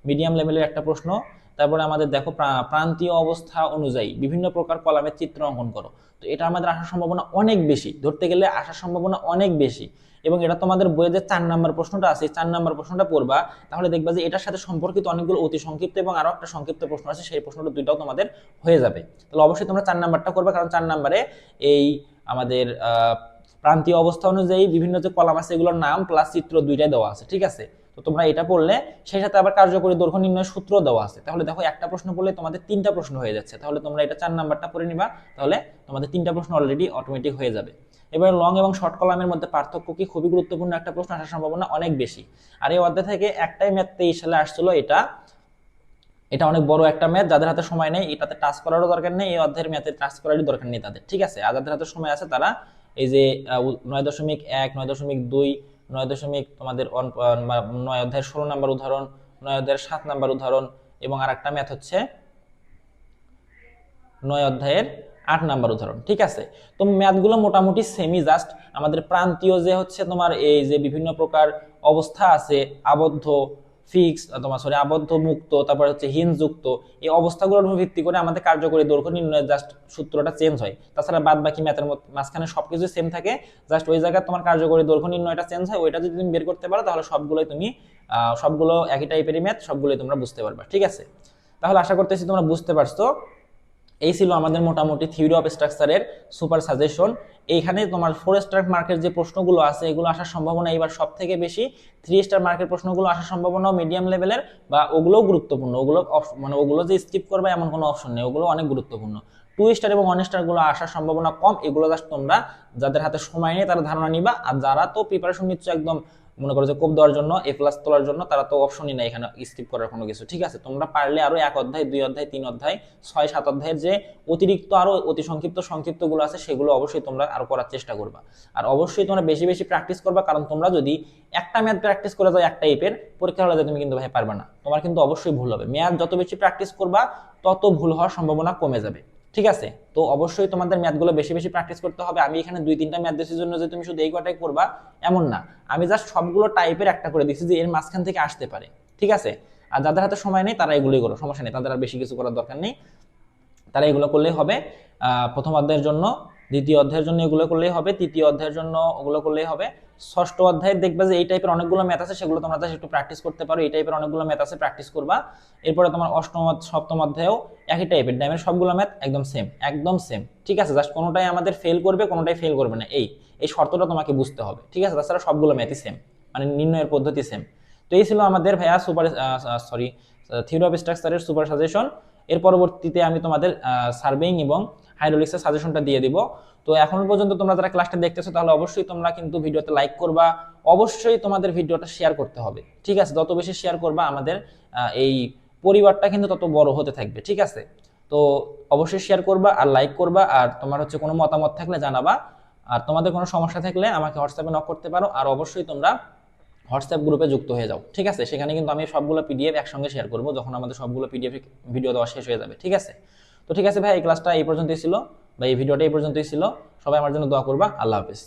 মিডিয়াম লেভেলের একটা প্রশ্ন। তারপরে আমাদের দেখো প্রান্তীয় অবস্থা অনুযায়ী বিভিন্ন প্রকার কলামের চিত্র অঙ্কন করো। তো এটা আমাদের আসার সম্ভাবনা অনেক বেশি, ধরতে গেলে আসার সম্ভাবনা অনেক বেশি। এবং এটা তোমাদের বইয়ে যে 4 নম্বর প্রশ্নটা আছে, 4 নম্বর প্রশ্নটা পড়বা, তাহলে দেখবা যে এটার সাথে সম্পর্কিত অনেকগুলো অতি সংক্ষিপ্ত এবং আরো একটা সংক্ষিপ্ত প্রশ্ন আছে, সেই প্রশ্নটা দুইটাও তোমাদের হয়ে যাবে। তাহলে অবশ্যই তোমরা 4 নাম্বারটা করবে, কারণ 4 নম্বরে এই আমাদের প্রান্তীয় অবস্থা অনুযায়ী বিভিন্ন যে কলাম আছে এগুলোর নাম প্লাস চিত্র দুইটাই দেওয়া আছে, ঠিক আছে। তো তোমরা এটা পড়লে সেই সাথে আবার কার্যকরী দৈর্ঘ্য নির্ণয়ের সূত্র দেওয়া আছে। তাহলে দেখো একটা প্রশ্ন পড়লে তোমাদের 3টা প্রশ্ন হয়ে যাচ্ছে। তাহলে তোমরা এটা 4 নাম্বারটা পড়ে নিবা, তাহলে তোমাদের 3টা প্রশ্ন অলরেডি অটোমেটিক হয়ে যাবে। এবার লং এবং শর্ট কলামের মধ্যে পার্থক্য কি, খুবই গুরুত্বপূর্ণ একটা প্রশ্ন, আসার সম্ভাবনা অনেক বেশি। আর এই অধ্যায় থেকে একটাই ম্যাথ 23 সালে আসছিল, এটা অনেক বড় একটা ম্যাথ, যাদের হাতে সময় নেই এটাতে টাচ করারও দরকার নেই, এই অধ্যায়ের ম্যাথে টাচ করারই দরকার নেই তাদের, ঠিক আছে। আর যাদের হাতে সময় আছে তারা এই যে 9.1, 9.2, 9 তোমাদের 9 অধ্যায়ের 16 নাম্বার উদাহরণ, 9 অধ্যায়ের 7 নাম্বার উদাহরণ, এবং আর একটা ম্যাথ হচ্ছে 9 অধ্যায়ের 8 নাম্বার উদাহরণ, ঠিক আছে। তো ম্যাথগুলো মোটামুটি সেমি, জাস্ট আমাদের প্রান্তীয় যে হচ্ছে তোমার এই যে বিভিন্ন প্রকার অবস্থা আছে, আবদ্ধ, ফিক্স, তোমার সরি আবদ্ধ, মুক্ত, তারপর হচ্ছে হিনযুক্ত, এই অবস্থাগুলোর উপর ভিত্তি করে আমাদের কার্যকরী দৈর্ঘ্য নির্ণয়ের জাস্ট সূত্রটা চেঞ্জ হয়। তাছাড়া বাদ বাকি ম্যাথের মাঝখানে সবকিছু সেম থাকে, জাস্ট ওই জায়গায় তোমার কার্যকরী দৈর্ঘ্য নির্ণয়টা চেঞ্জ হয়। ওইটা যদি তুমি বের করতে পারো তাহলে সবগুলো একই টাইপেরই ম্যাথ, সবগুলোই তোমরা বুঝতে পারবে, ঠিক আছে। তাহলে আশা করতেছি তোমরা বুঝতে পারছো। এই ছিল আমাদের মোটামুটি থিওরি অফ স্ট্রাকচারের সুপার সাজেশন। এইখানে তোমার 4 স্টার মার্কের যে প্রশ্নগুলো আছে এগুলো আসার সম্ভাবনা এবার সব থেকে বেশি, 3 স্টার মার্কের প্রশ্নগুলো আসার সম্ভাবনাও মিডিয়াম লেভেলের, বা ওগুলোও গুরুত্বপূর্ণ, ওগুলো যে স্কিপ করবে এমন কোনো অপশন নেই, ওগুলো অনেক গুরুত্বপূর্ণ। 2 স্টার এবং 1 স্টার গুলো আসার সম্ভাবনা কম, এগুলো জাস্ট তোমরা যাদের হাতে সময় নেই তারা ধারণা নিবা, আর যারা তো প্রিপারেশন নিচ্ছ একদম মনে করো যে কোপ দেওয়ার জন্য, A+ তোলার জন্য, তারা তো অপশনই নাই এখানে স্কিপ করার কোনো কিছু, ঠিক আছে। তোমরা পারলে আরো 1 অধ্যায়, 2 অধ্যায়, 3 অধ্যায়, 6, 7 অধ্যায়ের যে অতিরিক্ত আরো অতি সংক্ষিপ্ত গুলো আছে সেগুলো অবশ্যই তোমরা আরো করার চেষ্টা করবা। আর অবশ্যই তোমরা বেশি বেশি প্র্যাকটিস করবা, কারণ তোমরা যদি একটা ম্যাথ প্র্যাকটিস করে যাও একটা টাইপের, পরীক্ষা হলে তুমি কিন্তু ভাই পারবে না, তোমার কিন্তু অবশ্যই ভুল হবে। ম্যাথ যত বেশি প্র্যাকটিস করবা তত ভুল হওয়ার সম্ভাবনা কমে যাবে, ঠিক আছে। তো অবশ্যই তোমাদের ম্যাথগুলো বেশি বেশি প্র্যাকটিস করতে হবে। আমি এখানে 2-3টা ম্যাথ দিয়েছি জন্য যে তুমি শুধু এই কটাই করবা এমন না, আমি জাস্ট সবগুলো টাইপের একটা করে দিচ্ছি যে এর মাঝখান থেকে আসতে পারে, ঠিক আছে। আর যাদের হাতে সময় নেই তারা এগুলোই করো, সমস্যা নেই, তাদের আর বেশি কিছু করার দরকার নেই, তারা এগুলো করলেই হবে। প্রথম অধ্যায়ের জন্য, দ্বিতীয় অধ্যায়ের জন্য এগুলো করলেই হবে, তৃতীয় অধ্যায়ের জন্য ওগুলো করলেই হবে। ষষ্ঠ অধ্যায়ে দেখবে যে এই টাইপের অনেকগুলো ম্যাথ আছে, সেগুলো তোমরা জাস্ট একটু প্র্যাকটিস করতে পারো, এই টাইপের অনেকগুলো ম্যাথ আছে, প্র্যাকটিস করবা। এরপরে তোমার অষ্টম সপ্তম অধ্যায়েও একই টাইপের ড্যামের সবগুলো ম্যাথ একদম সেম, ঠিক আছে। জাস্ট কোনোটাই আমাদের ফেল করবে, কোনোটাই ফেল করবে না, এই শর্তটা তোমাকে বুঝতে হবে, ঠিক আছে। তাছাড়া সবগুলো ম্যাথই সেম, মানে নির্ণয়ের পদ্ধতি সেম। তো এই ছিল আমাদের ভাইয়া থিওরি অফ স্ট্রাকচারের সুপার সাজেশন। এর পরবর্তীতে আমি তোমাদের সার্ভেইং এবং হাইড্রোলিক্সের সাজেশনটা দিয়ে দিব। তো এখন পর্যন্ত তোমরা যারা ক্লাসটা দেখতেছো তাহলে অবশ্যই তোমরা কিন্তু ভিডিওতে লাইক করবা, অবশ্যই তোমাদের ভিডিওটা শেয়ার করতে হবে, ঠিক আছে। যত বেশি শেয়ার করবা আমাদের এই পরিবারটা কিন্তু তত বড় হতে থাকবে, ঠিক আছে। তো অবশ্যই শেয়ার করবা আর লাইক করবা, আর তোমার হচ্ছে কোনো মতামত থাকলে জানাবা, আর তোমাদের কোনো সমস্যা থাকলে আমাকে হোয়াটসঅ্যাপে নক করতে পারো। আর অবশ্যই তোমরা হোয়াটসঅ্যাপ গ্রুপে যুক্ত হয়ে যাও, ঠিক আছে। সেখানে কিন্তু আমি সবগুলো পিডিএফ একসঙ্গে শেয়ার করবো যখন আমাদের সবগুলো পিডিএফ ভিডিও দেওয়া শেষ হয়ে যাবে, ঠিক আছে। তো ঠিক আছে ভাই, এই ক্লাসটা এই পর্যন্তই ছিল, বা এই ভিডিওটা এই পর্যন্তই ছিল। সবাই আমার জন্য দোয়া করবা। আল্লাহ হাফেজ।